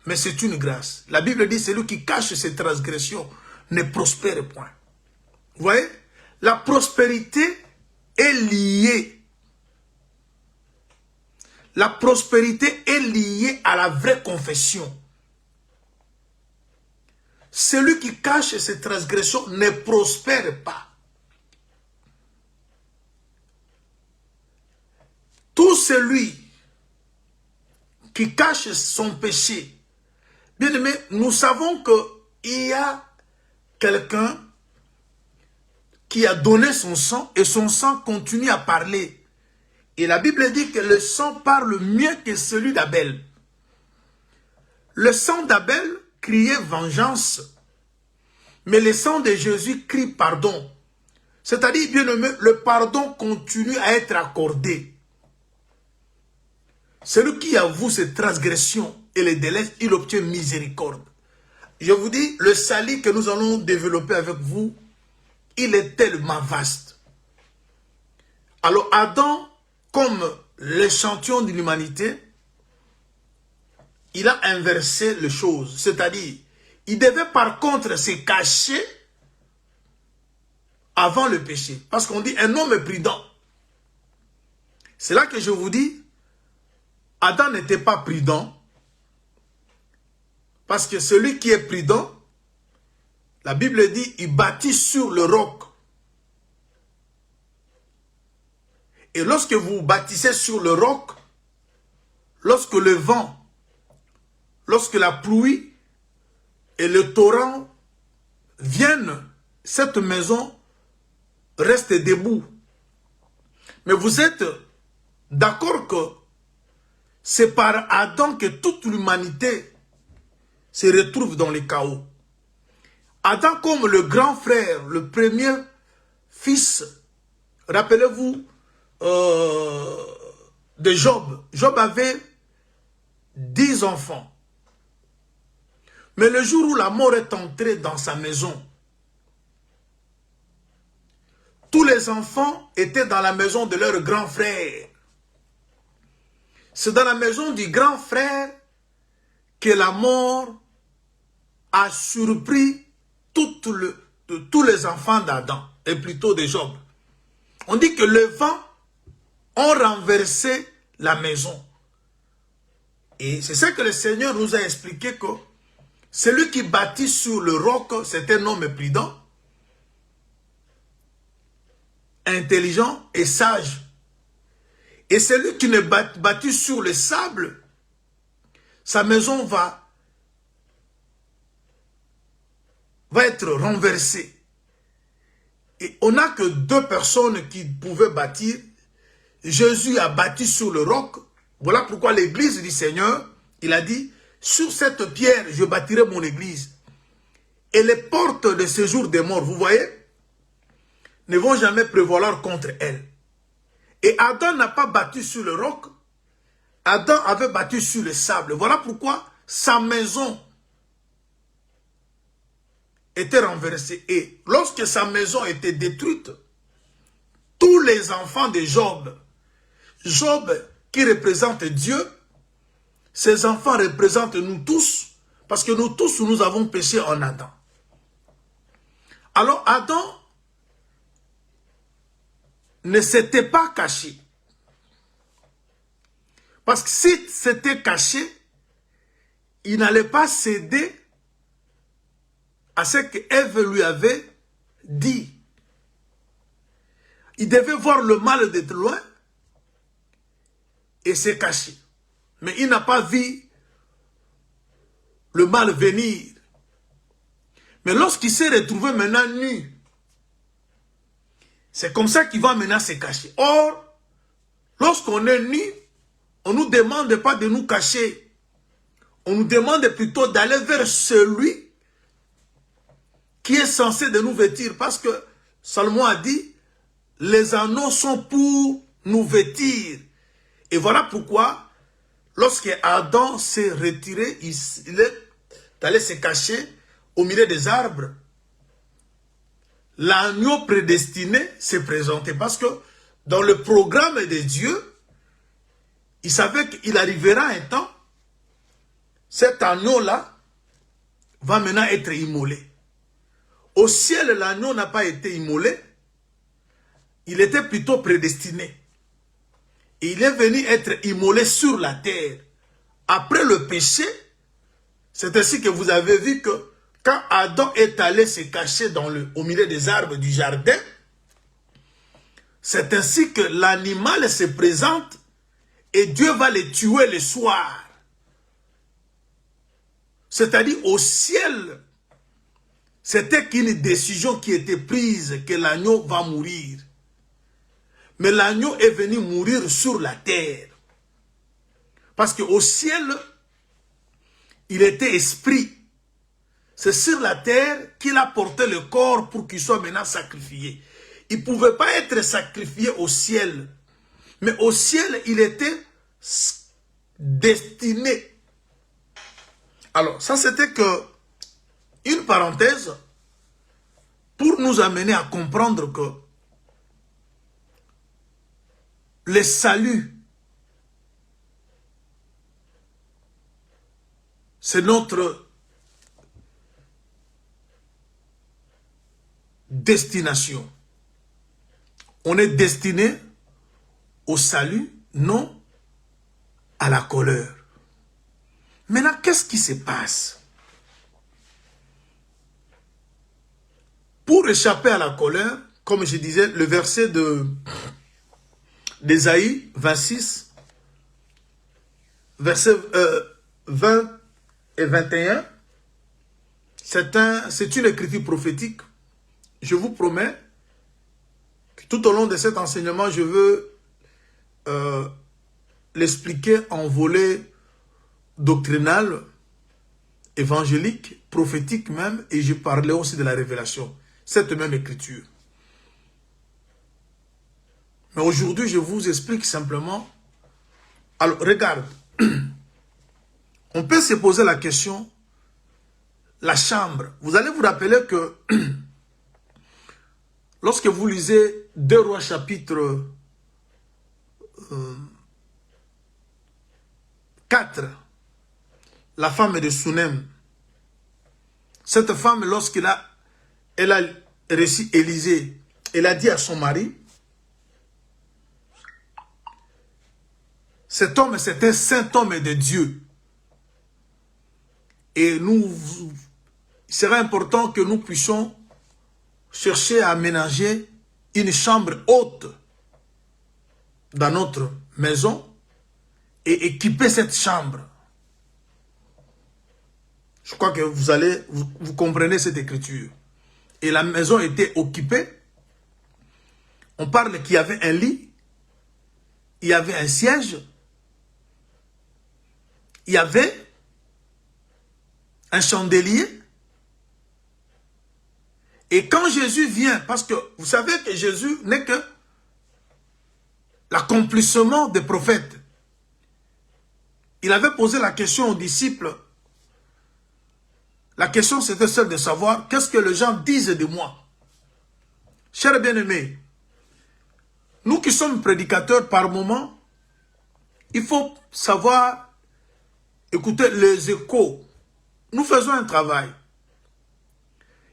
mais c'est une grâce. La Bible dit, celui qui cache ses transgressions ne prospère point. Vous voyez, la prospérité est liée. La prospérité est liée à la vraie confession. Celui qui cache ses transgressions ne prospère pas. Tout celui qui cache son péché, bien aimé, nous savons qu'il y a quelqu'un qui a donné son sang et son sang continue à parler. Et la Bible dit que le sang parle mieux que celui d'Abel. Le sang d'Abel criait vengeance, mais le sang de Jésus crie pardon. C'est-à-dire, bien aimé, le pardon continue à être accordé. Celui qui avoue ses transgressions et les délaisse, il obtient miséricorde. Je vous dis, le salut que nous allons développer avec vous, il est tellement vaste. Alors Adam, comme l'échantillon de l'humanité, il a inversé les choses. C'est-à-dire, il devait par contre se cacher avant le péché. Parce qu'on dit un homme est prudent. C'est là que je vous dis, Adam n'était pas prudent. Parce que celui qui est prudent, la Bible dit, il bâtit sur le roc. Et lorsque vous bâtissez sur le roc, lorsque le vent, lorsque la pluie et le torrent viennent, cette maison reste debout. Mais vous êtes d'accord que c'est par Adam que toute l'humanité se retrouve dans le chaos. Adam comme le grand frère, le premier fils, rappelez-vous de Job. Job avait 10 enfants. Mais le jour où la mort est entrée dans sa maison, tous les enfants étaient dans la maison de leur grand frère. C'est dans la maison du grand frère que la mort a surpris tous les enfants d'Adam, et plutôt de Job. On dit que le vent a renversé la maison. Et c'est ça que le Seigneur nous a expliqué que celui qui bâtit sur le roc, c'est un homme prudent, intelligent et sage. Et celui qui ne bâtit sur le sable, sa maison va être renversée. Et on n'a que 2 personnes qui pouvaient bâtir. Jésus a bâti sur le roc. Voilà pourquoi l'église du Seigneur, il a dit, sur cette pierre, je bâtirai mon église. Et les portes de séjour des morts, vous voyez, ne vont jamais prévaloir contre elle. Et Adam n'a pas bâti sur le roc. Adam avait bâti sur le sable. Voilà pourquoi sa maison était renversée. Et lorsque sa maison était détruite, tous les enfants de Job, Job qui représente Dieu, ces enfants représentent nous tous, parce que nous tous, nous avons péché en Adam. Alors Adam ne s'était pas caché. Parce que s'il s'était caché, il n'allait pas céder à ce qu'Ève lui avait dit. Il devait voir le mal d'être loin et se cacher. Mais il n'a pas vu le mal venir. Mais lorsqu'il s'est retrouvé maintenant nu, c'est comme ça qu'il va maintenant se cacher. Or, lorsqu'on est nu, on ne nous demande pas de nous cacher. On nous demande plutôt d'aller vers celui qui est censé de nous vêtir. Parce que Salomon a dit, les anneaux sont pour nous vêtir. Et voilà pourquoi, lorsque Adam s'est retiré, il est allé se cacher au milieu des arbres. L'agneau prédestiné s'est présenté. Parce que dans le programme de Dieu, il savait qu'il arrivera un temps, cet agneau-là va maintenant être immolé. Au ciel, l'agneau n'a pas été immolé. Il était plutôt prédestiné. Et il est venu être immolé sur la terre. Après le péché, c'est ainsi que vous avez vu que quand Adam est allé se cacher au milieu des arbres du jardin, c'est ainsi que l'animal se présente et Dieu va le tuer le soir. C'est-à-dire au ciel, c'était qu'une décision qui était prise que l'agneau va mourir. Mais l'agneau est venu mourir sur la terre. Parce qu'au ciel, il était esprit. C'est sur la terre qu'il a porté le corps pour qu'il soit maintenant sacrifié. Il ne pouvait pas être sacrifié au ciel. Mais au ciel, il était destiné. Alors, ça c'était que une parenthèse pour nous amener à comprendre que le salut, c'est notre destination. On est destiné au salut, non à la colère. Maintenant, qu'est-ce qui se passe? Pour échapper à la colère, comme je disais, le verset d'Ésaïe 26, versets 20 et 21, c'est une écriture prophétique. Je vous promets que tout au long de cet enseignement, je veux l'expliquer en volet doctrinal, évangélique, prophétique même, et je parlais aussi de la révélation, cette même écriture. Mais aujourd'hui, je vous explique simplement. Alors, regarde, on peut se poser la question, la chambre. Vous allez vous rappeler que lorsque vous lisez 2 Rois chapitre 4, la femme de Sunem, cette femme, lorsqu'elle a reçu Élisée, elle a dit à son mari, cet homme, c'est un saint homme de Dieu. Et il sera important que nous puissions chercher à aménager une chambre haute dans notre maison et équiper cette chambre. Je crois que vous comprenez cette écriture. Et la maison était occupée. On parle qu'il y avait un lit, il y avait un siège, il y avait un chandelier. Et quand Jésus vient, parce que vous savez que Jésus n'est que l'accomplissement des prophètes. Il avait posé la question aux disciples. La question c'était celle de savoir qu'est-ce que les gens disent de moi. Chers bien-aimés, nous qui sommes prédicateurs par moment, il faut savoir écouter les échos. Nous faisons un travail.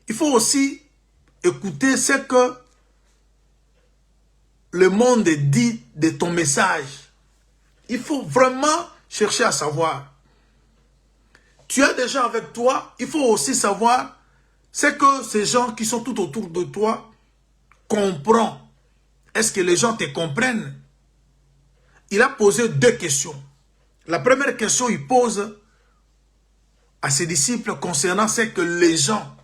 Il faut aussi écouter ce que le monde dit de ton message. Il faut vraiment chercher à savoir. Tu as des gens avec toi, il faut aussi savoir ce que ces gens qui sont tout autour de toi comprennent. Est-ce que les gens te comprennent? Il a posé 2 questions. La première question, il pose à ses disciples concernant ce que les gens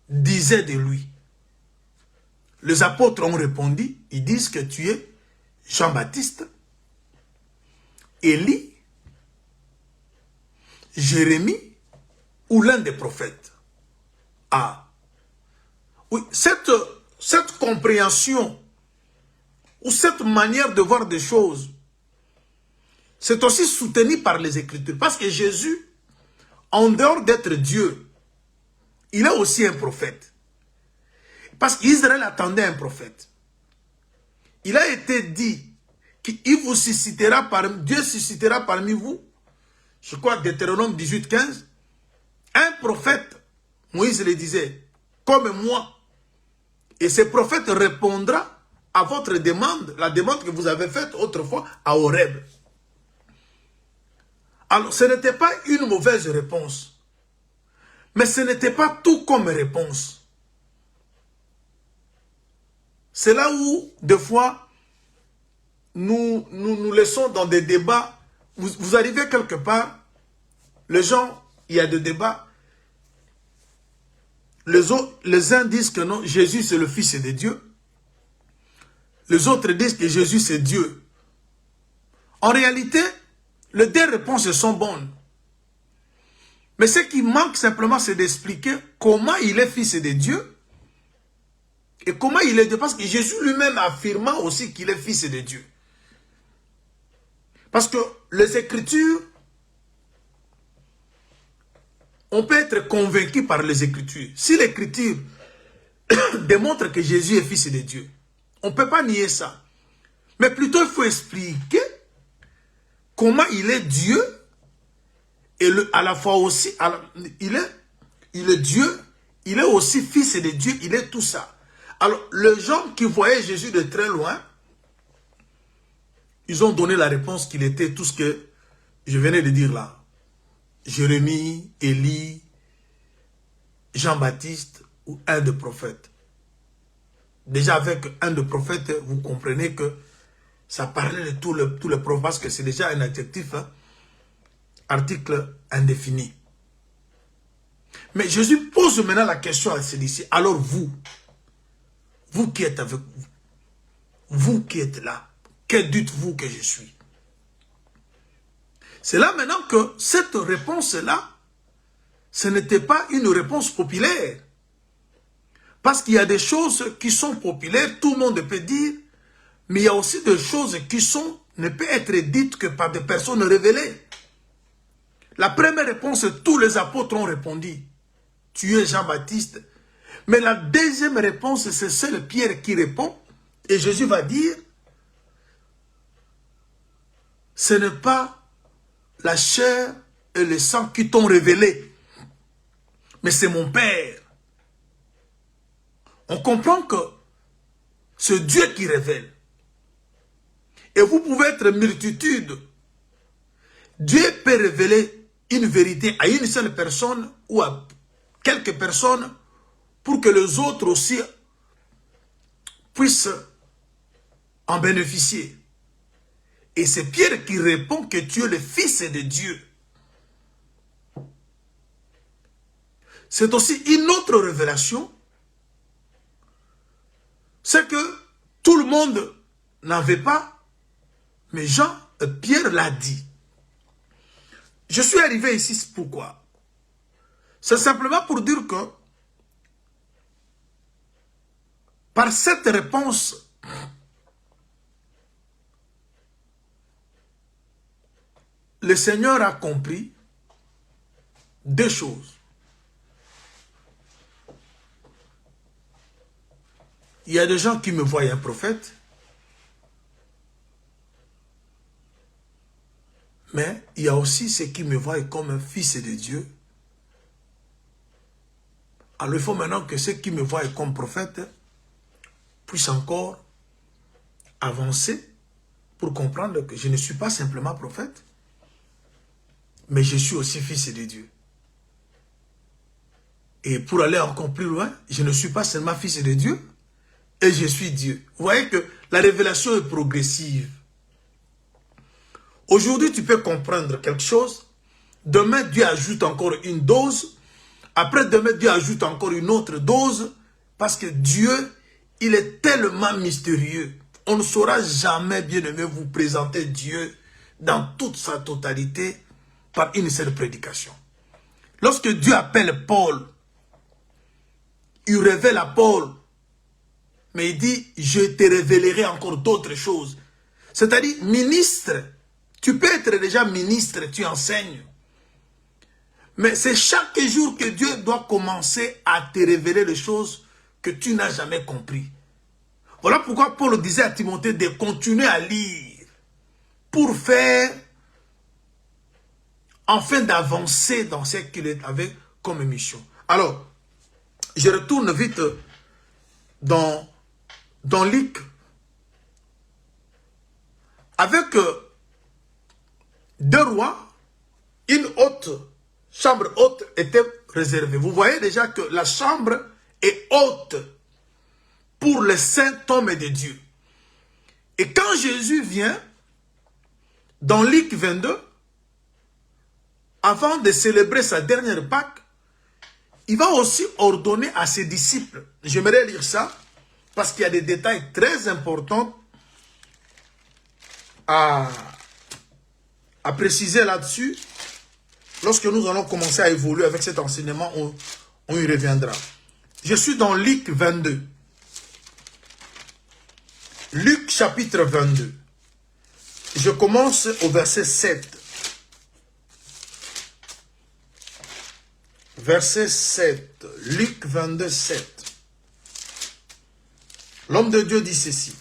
disaient de lui. Les apôtres ont répondu, ils disent que tu es Jean-Baptiste, Élie, Jérémie ou l'un des prophètes. Ah, oui, cette compréhension ou cette manière de voir des choses, c'est aussi soutenu par les Écritures. Parce que Jésus, en dehors d'être Dieu, il est aussi un prophète. Parce qu'Israël attendait un prophète. Il a été dit qu'il vous suscitera Dieu suscitera parmi vous, je crois Deutéronome 18, 15, un prophète, Moïse le disait, comme moi. Et ce prophète répondra à votre demande, la demande que vous avez faite autrefois à Horeb. Alors, ce n'était pas une mauvaise réponse. Mais ce n'était pas tout comme réponse. C'est là où, des fois, nous laissons dans des débats. Vous arrivez quelque part, les gens, il y a des débats. Les uns disent que non, Jésus c'est le Fils de Dieu. Les autres disent que Jésus c'est Dieu. En réalité, les 2 réponses sont bonnes. Mais ce qui manque simplement, c'est d'expliquer comment il est fils de Dieu et comment il est Dieu. Parce que Jésus lui-même affirmant aussi qu'il est fils de Dieu. Parce que les Écritures, on peut être convaincu par les Écritures. Si l'Écriture démontre que Jésus est fils de Dieu, on ne peut pas nier ça. Mais plutôt, il faut expliquer comment il est Dieu et à la fois aussi, il est Dieu, il est aussi fils de Dieu, il est tout ça. Alors, les gens qui voyaient Jésus de très loin, ils ont donné la réponse qu'il était tout ce que je venais de dire là. Jérémie, Élie, Jean-Baptiste ou un des prophètes. Déjà avec un des prophètes, vous comprenez que ça parlait de tous les prophètes, parce que c'est déjà un adjectif, hein, article indéfini. Mais Jésus pose maintenant la question à celui-ci. Alors vous qui êtes avec vous qui êtes là, que dites-vous que je suis? C'est là maintenant que cette réponse-là, ce n'était pas une réponse populaire. Parce qu'il y a des choses qui sont populaires, tout le monde peut dire, mais il y a aussi des choses qui ne peuvent être dites que par des personnes révélées. La première réponse, tous les apôtres ont répondu. Tu es Jean-Baptiste. Mais la deuxième réponse, c'est seul Pierre qui répond. Et Jésus va dire, ce n'est pas la chair et le sang qui t'ont révélé, mais c'est mon Père. On comprend que c'est Dieu qui révèle. Et vous pouvez être multitude. Dieu peut révéler une vérité à une seule personne ou à quelques personnes pour que les autres aussi puissent en bénéficier. Et c'est Pierre qui répond que tu es le Fils de Dieu. C'est aussi une autre révélation. C'est que tout le monde n'avait pas, mais Pierre l'a dit. Je suis arrivé ici, pourquoi? C'est simplement pour dire que par cette réponse, le Seigneur a compris deux choses. Il y a des gens qui me voient un prophète, mais il y a aussi ceux qui me voient comme un fils de Dieu. Alors il faut maintenant que ceux qui me voient comme prophète puissent encore avancer pour comprendre que je ne suis pas simplement prophète, mais je suis aussi fils de Dieu. Et pour aller encore plus loin, je ne suis pas seulement fils de Dieu, et je suis Dieu. Vous voyez que la révélation est progressive. Aujourd'hui, tu peux comprendre quelque chose. Demain, Dieu ajoute encore une dose. Après demain, Dieu ajoute encore une autre dose. Parce que Dieu, il est tellement mystérieux. On ne saura jamais, bien aimé, vous présenter Dieu dans toute sa totalité par une seule prédication. Lorsque Dieu appelle Paul, il révèle à Paul, mais il dit, je te révélerai encore d'autres choses. C'est-à-dire, ministre, tu peux être déjà ministre, tu enseignes. Mais c'est chaque jour que Dieu doit commencer à te révéler les choses que tu n'as jamais compris. Voilà pourquoi Paul disait à Timothée de continuer à lire pour faire, afin d'avancer dans ce qu'il avait comme mission. Alors, je retourne vite dans Luc. Avec deux rois, une chambre haute était réservée. Vous voyez déjà que la chambre est haute pour les saints hommes de Dieu. Et quand Jésus vient, dans Luc 22, avant de célébrer sa dernière Pâque, il va aussi ordonner à ses disciples, j'aimerais lire ça, parce qu'il y a des détails très importants à préciser là-dessus. lorsque nous allons commencer à évoluer avec cet enseignement, on y reviendra. Je suis dans Luc 22. Luc chapitre 22. Je commence au verset 7. Verset 7. Luc 22, 7. L'homme de Dieu dit ceci.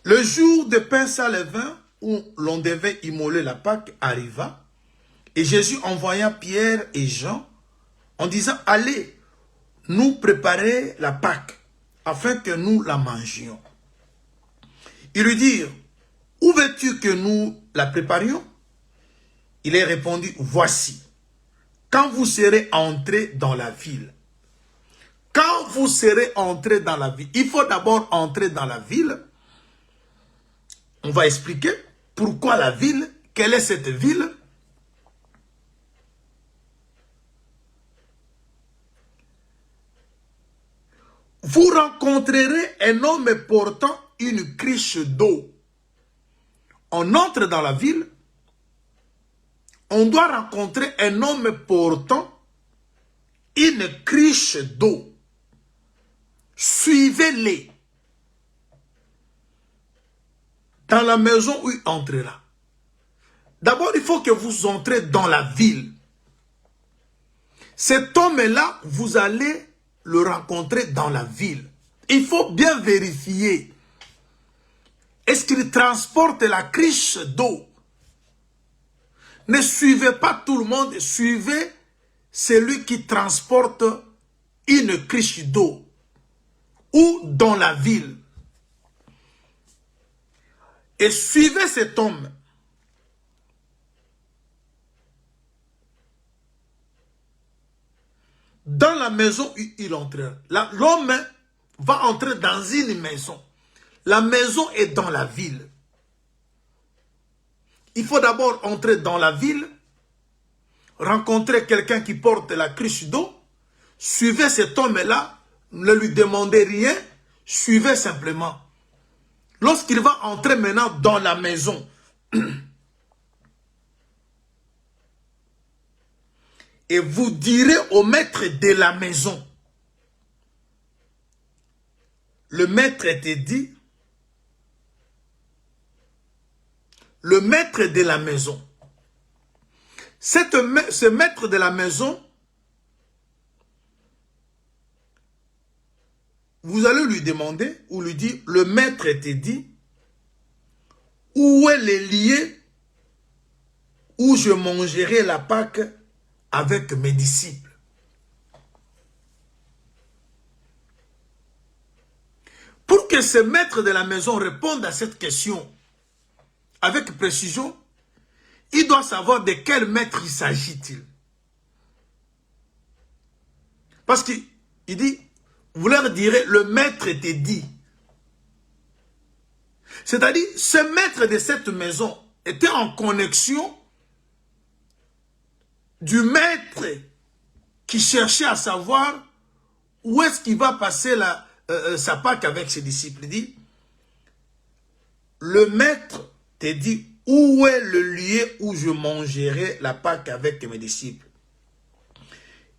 Le jour de pain sans levain, où l'on devait immoler la Pâque, arriva, et Jésus envoya Pierre et Jean en disant, allez, nous préparer la Pâque, afin que nous la mangions. Ils lui dirent, où veux-tu que nous la préparions? Il leur répondit, voici, quand vous serez entrés dans la ville. Quand vous serez entrés dans la ville, il faut d'abord entrer dans la ville. On va expliquer pourquoi la ville, quelle est cette ville. Vous rencontrerez un homme portant une cruche d'eau. On entre dans la ville, on doit rencontrer un homme portant une cruche d'eau. Suivez-les dans la maison où il entrera. D'abord, il faut que vous entrez dans la ville. Cet homme-là, vous allez le rencontrer dans la ville. Il faut bien vérifier. Est-ce qu'il transporte la cruche d'eau? Ne suivez pas tout le monde, suivez celui qui transporte une cruche d'eau ou dans la ville. Et suivez cet homme. Dans la maison où il entrera. L'homme va entrer dans une maison. La maison est dans la ville. Il faut d'abord entrer dans la ville, rencontrer quelqu'un qui porte la cruche d'eau, suivez cet homme-là, ne lui demandez rien, suivez simplement. Lorsqu'il va entrer maintenant dans la maison, et vous direz au maître de la maison, le maître était dit, le maître de la maison. Ce maître de la maison, vous allez lui demander, ou lui dire, le maître était dit, où est le lieu où je mangerai la Pâque avec mes disciples? Pour que ce maître de la maison réponde à cette question avec précision, il doit savoir de quel maître il s'agit-il. Parce qu'il dit, vous leur direz, le maître était dit. C'est-à-dire, ce maître de cette maison était en connexion du maître qui cherchait à savoir où est-ce qu'il va passer sa Pâque avec ses disciples. Il dit, le maître te dit, où est le lieu où je mangerai la Pâque avec mes disciples?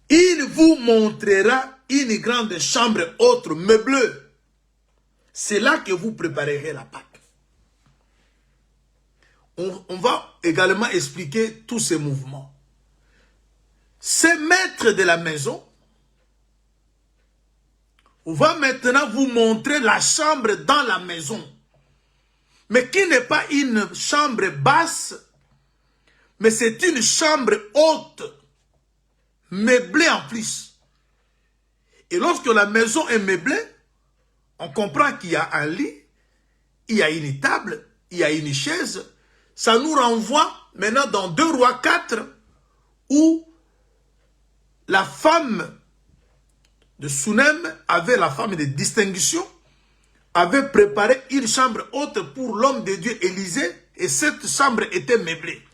Il vous montrera une grande chambre autre meublée. C'est là que vous préparerez la Pâque. On va également expliquer tous ces mouvements. Ce maître de la maison va maintenant vous montrer la chambre dans la maison. Mais qui n'est pas une chambre basse, mais c'est une chambre haute, meublée en plus. Et lorsque la maison est meublée, on comprend qu'il y a un lit, il y a une table, il y a une chaise. Ça nous renvoie maintenant dans 2 Rois 4, où la femme de Sunem avait, la femme de distinction, avait préparé une chambre haute pour l'homme de Dieu Élisée, et cette chambre était meublée.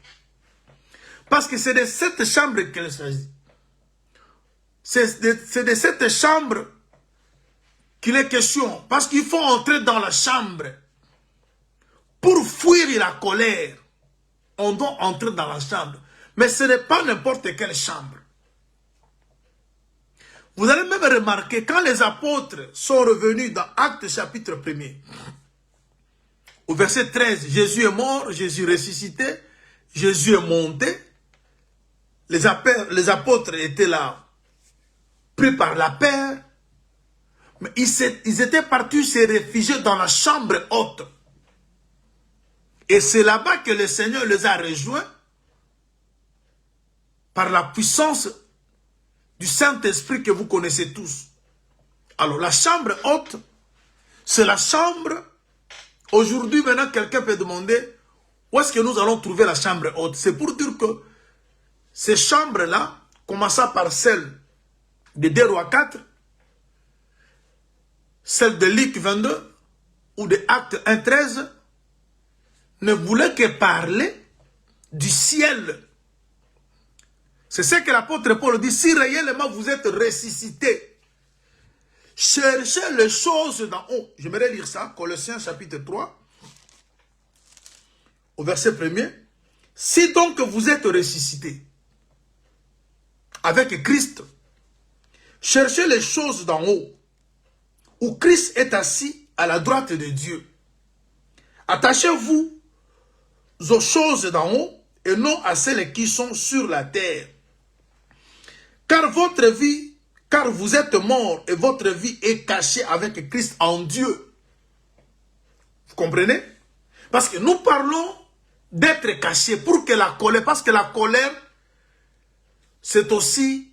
Parce que c'est de cette chambre qu'il s'agit. C'est de cette chambre qu'il est question. Parce qu'il faut entrer dans la chambre. Pour fuir la colère, on doit entrer dans la chambre. Mais ce n'est pas n'importe quelle chambre. Vous allez même remarquer, quand les apôtres sont revenus dans Actes chapitre 1er, au verset 13, Jésus est mort, Jésus est ressuscité, Jésus est monté. Les apôtres étaient là, pris par la peur. Mais ils étaient partis se réfugier dans la chambre haute. Et c'est là-bas que le Seigneur les a rejoints par la puissance du Saint-Esprit que vous connaissez tous. Alors la chambre haute, c'est la chambre. Aujourd'hui, maintenant, quelqu'un peut demander où est-ce que nous allons trouver la chambre haute. C'est pour dire que ces chambres-là, commençant par celle de 2 Rois 4, celle de Luc 22 ou de Actes 1:13, ne voulaient que parler du ciel. C'est ce que l'apôtre Paul dit, si réellement vous êtes ressuscité, cherchez les choses d'en haut. J'aimerais lire ça, Colossiens chapitre 3, au verset 1er. Si donc vous êtes ressuscité avec Christ, cherchez les choses d'en haut, où Christ est assis à la droite de Dieu. Attachez-vous aux choses d'en haut et non à celles qui sont sur la terre. Car vous êtes mort et votre vie est cachée avec Christ en Dieu. Vous comprenez? Parce que nous parlons d'être caché pour que la colère, parce que la colère, c'est aussi,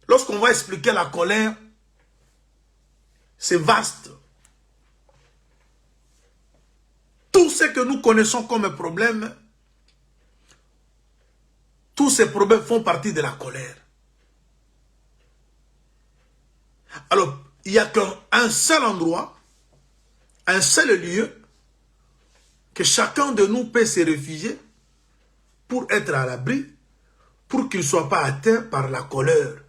lorsqu'on va expliquer la colère, c'est vaste. Tout ce que nous connaissons comme problème, tous ces problèmes font partie de la colère. Alors, il n'y a qu'un seul endroit, un seul lieu, que chacun de nous peut se réfugier pour être à l'abri, pour qu'il ne soit pas atteint par la colère.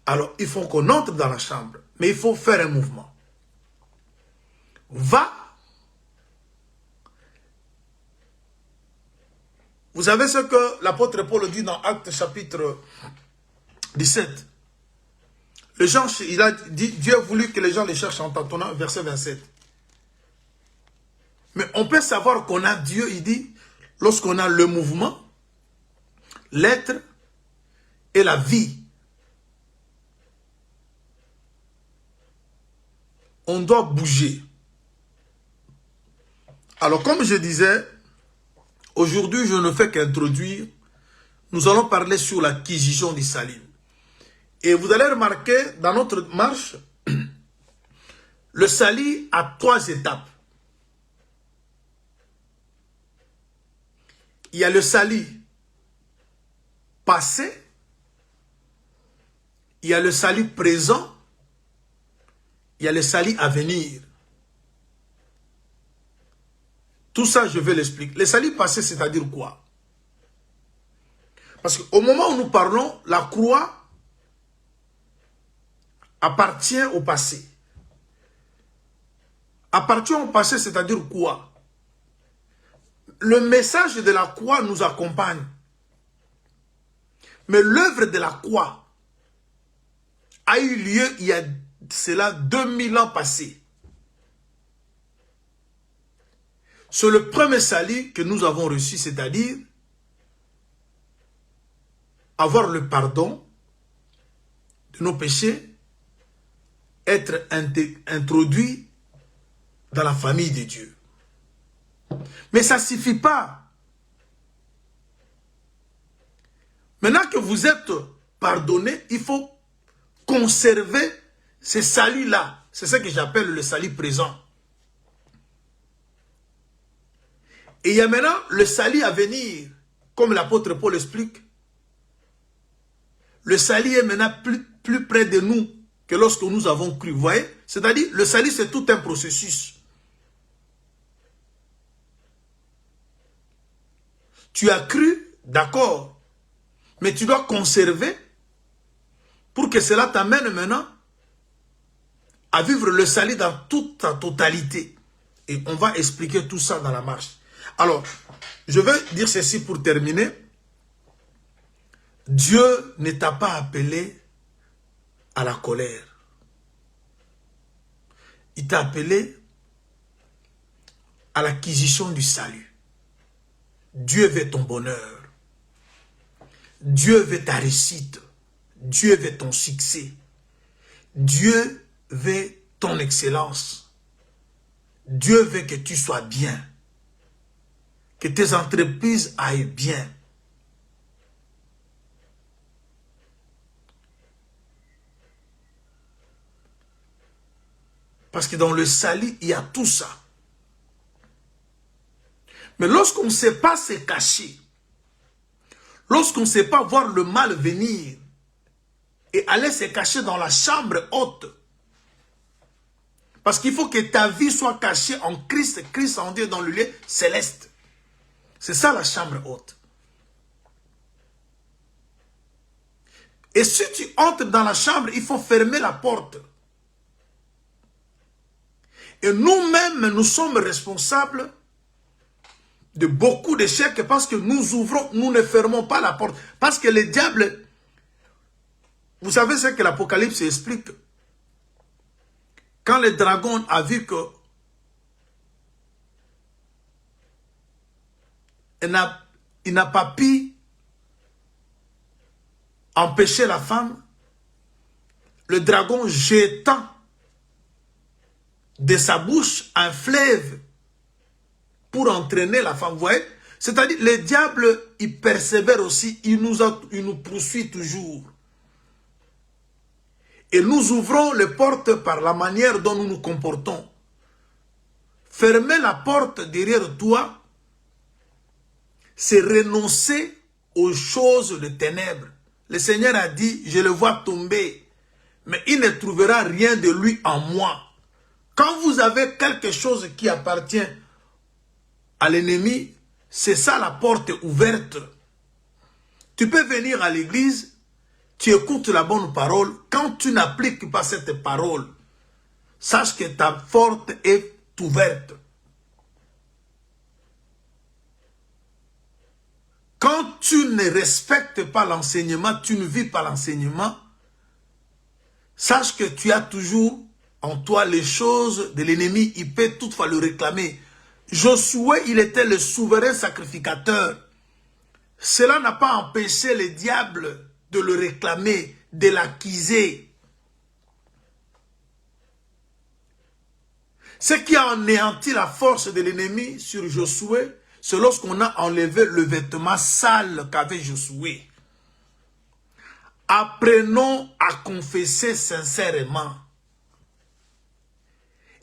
Alors, il faut qu'on entre dans la chambre, mais il faut faire un mouvement. Va. Vous savez ce que l'apôtre Paul dit dans Actes chapitre 17. Les gens, il a dit, Dieu a voulu que les gens les cherchent en tâtonnant, verset 27. Mais on peut savoir qu'on a Dieu, il dit, lorsqu'on a le mouvement, l'être et la vie. On doit bouger. Alors, comme je disais, aujourd'hui, je ne fais qu'introduire. Nous allons parler sur l'acquisition du salut. Et vous allez remarquer, dans notre marche, le salut a 3 étapes. Il y a le salut passé, il y a le salut présent, il y a le salut à venir. Tout ça, je vais l'expliquer. Le salut passé, c'est-à-dire quoi? Parce qu'au moment où nous parlons, la croix appartient au passé. Appartient au passé, c'est-à-dire quoi? Le message de la croix nous accompagne. Mais l'œuvre de la croix a eu lieu il y a cela 2000 ans passés. C'est le premier salut que nous avons reçu, c'est-à-dire avoir le pardon de nos péchés, être introduit dans la famille de Dieu. Mais ça ne suffit pas. Maintenant que vous êtes pardonné, il faut conserver ce salut-là. C'est ce que j'appelle le salut présent. Et il y a maintenant le salut à venir, comme l'apôtre Paul explique. Le salut est maintenant plus près de nous que lorsque nous avons cru. Vous voyez? C'est-à-dire, le salut, c'est tout un processus. Tu as cru, d'accord, mais tu dois conserver pour que cela t'amène maintenant à vivre le salut dans toute sa totalité. Et on va expliquer tout ça dans la marche. Alors, je vais dire ceci pour terminer. Dieu ne t'a pas appelé à la colère. Il t'a appelé à l'acquisition du salut. Dieu veut ton bonheur. Dieu veut ta réussite. Dieu veut ton succès. Dieu veut ton excellence. Dieu veut que tu sois bien. Que tes entreprises aillent bien. Parce que dans le salut, il y a tout ça. Mais lorsqu'on ne sait pas se cacher, lorsqu'on ne sait pas voir le mal venir et aller se cacher dans la chambre haute, parce qu'il faut que ta vie soit cachée en Christ, Christ en Dieu dans le lieu céleste. C'est ça la chambre haute. Et si tu entres dans la chambre, il faut fermer la porte. Et nous-mêmes, nous sommes responsables de beaucoup d'échecs parce que nous ouvrons, nous ne fermons pas la porte. Parce que le diable, vous savez ce que l'Apocalypse explique. Quand le dragon a vu que il n'a pas pu empêcher la femme, le dragon jetant de sa bouche un fleuve pour entraîner la femme. Vous voyez? C'est-à-dire, le diable, il persévère aussi, il nous poursuit toujours. Et nous ouvrons les portes par la manière dont nous nous comportons. Fermer la porte derrière toi, c'est renoncer aux choses de ténèbres. Le Seigneur a dit, je le vois tomber, mais il ne trouvera rien de lui en moi. Quand vous avez quelque chose qui appartient à l'ennemi, c'est ça la porte ouverte. Tu peux venir à l'église, tu écoutes la bonne parole. Quand tu n'appliques pas cette parole, sache que ta porte est ouverte. Quand tu ne respectes pas l'enseignement, tu ne vis pas l'enseignement, sache que tu as toujours en toi les choses de l'ennemi. Il peut toutefois le réclamer. Josué, il était le souverain sacrificateur. Cela n'a pas empêché le diable de le réclamer, de l'accuser. Ce qui a anéanti la force de l'ennemi sur Josué, c'est lorsqu'on a enlevé le vêtement sale qu'avait Josué. Apprenons à confesser sincèrement.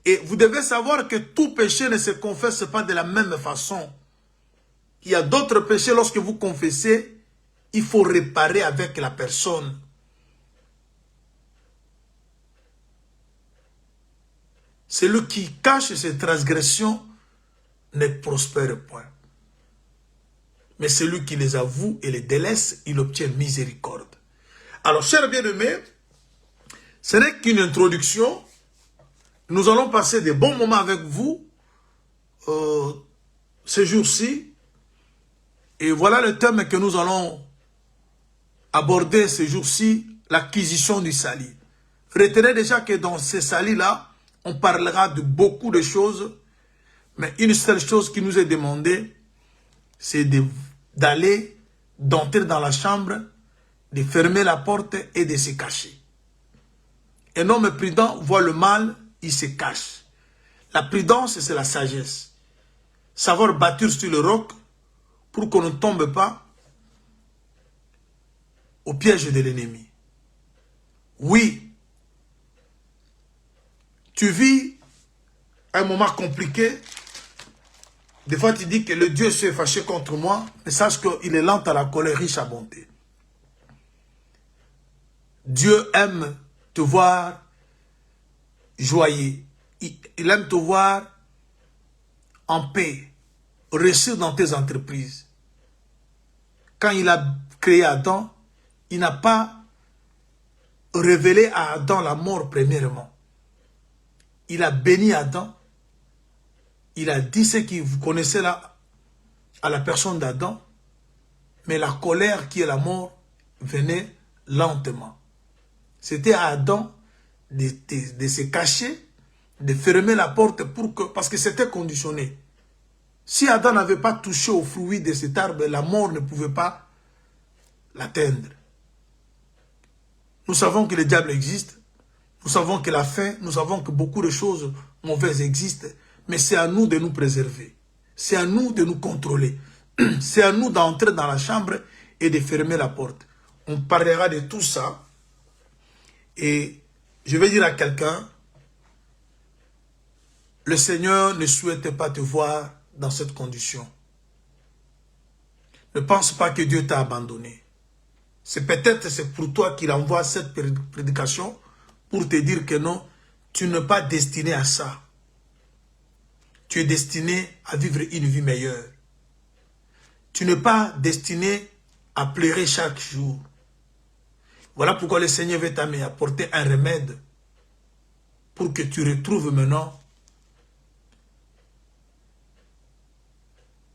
Et vous devez savoir que tout péché ne se confesse pas de la même façon. Il y a d'autres péchés, lorsque vous confessez, il faut réparer avec la personne. Celui qui cache ses transgressions ne prospère point. Mais celui qui les avoue et les délaisse, il obtient miséricorde. Alors, chers bien-aimés, ce n'est qu'une introduction. Nous allons passer des bons moments avec vous ces jours-ci. Et voilà le thème que nous allons aborder ces jours-ci, l'acquisition du salut. Retenez déjà que dans ces salus-là, on parlera de beaucoup de choses, mais une seule chose qui nous est demandée, c'est d'entrer dans la chambre, de fermer la porte et de se cacher. Un homme prudent voit le mal, il se cache. La prudence, c'est la sagesse. Savoir bâtir sur le roc pour qu'on ne tombe pas au piège de l'ennemi. Oui, tu vis un moment compliqué. Des fois, tu dis que le Dieu s'est fâché contre moi, mais sache qu'il est lent à la colère, riche à bonté. Dieu aime te voir joyeux. Il aime te voir en paix, réussir dans tes entreprises. Quand il a créé Adam, il n'a pas révélé à Adam la mort premièrement. Il a béni Adam il a dit ce que vous connaissez là à la personne d'Adam, mais la colère qui est la mort venait lentement. C'était à Adam de se cacher, de fermer la porte parce que c'était conditionné. Si Adam n'avait pas touché au fruit de cet arbre, la mort ne pouvait pas l'atteindre. Nous savons que le diable existe, nous savons que la faim, nous savons que beaucoup de choses mauvaises existent, mais c'est à nous de nous préserver. C'est à nous de nous contrôler. C'est à nous d'entrer dans la chambre et de fermer la porte. On parlera de tout ça. Et je vais dire à quelqu'un, le Seigneur ne souhaite pas te voir dans cette condition. Ne pense pas que Dieu t'a abandonné. C'est peut-être pour toi qu'il envoie cette prédication pour te dire que non, tu n'es pas destiné à ça. Tu es destiné à vivre une vie meilleure. Tu n'es pas destiné à pleurer chaque jour. Voilà pourquoi le Seigneur veut t'apporter un remède pour que tu retrouves maintenant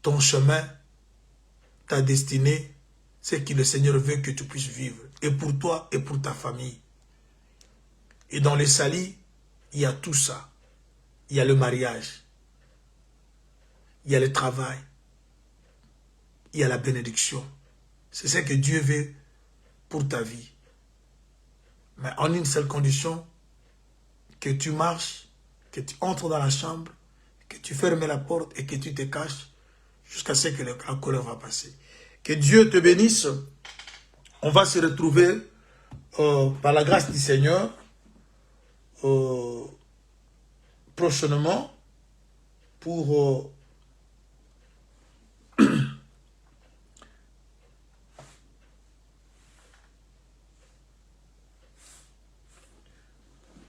ton chemin, ta destinée, ce que le Seigneur veut que tu puisses vivre, et pour toi et pour ta famille. Et dans les salis, il y a tout ça. Il y a le mariage, il y a le travail, il y a la bénédiction. C'est ce que Dieu veut pour ta vie. Mais en une seule condition, que tu marches, que tu entres dans la chambre, que tu fermes la porte et que tu te caches jusqu'à ce que la colère va passer. Que Dieu te bénisse. On va se retrouver par la grâce du Seigneur prochainement pour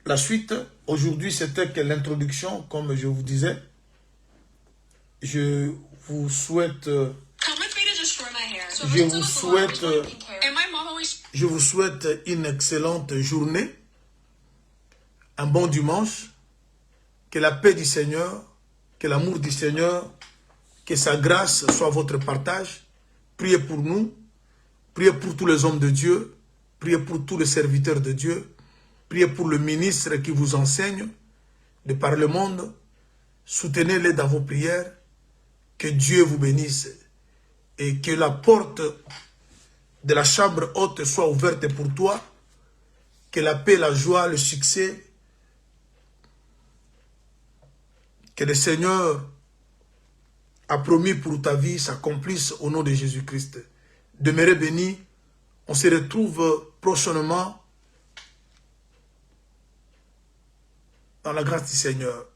la suite. Aujourd'hui, c'était que l'introduction, comme je vous disais. Je vous souhaite une excellente journée, un bon dimanche, que la paix du Seigneur, que l'amour du Seigneur, que sa grâce soit votre partage. Priez pour nous, priez pour tous les hommes de Dieu, priez pour tous les serviteurs de Dieu, priez pour le ministre qui vous enseigne de par le monde, soutenez-les dans vos prières, que Dieu vous bénisse et que la porte de la chambre haute soit ouverte pour toi, que la paix, la joie, le succès, que le Seigneur a promis pour ta vie s'accomplisse au nom de Jésus-Christ. Demeurez bénis, on se retrouve prochainement dans la grâce du Seigneur.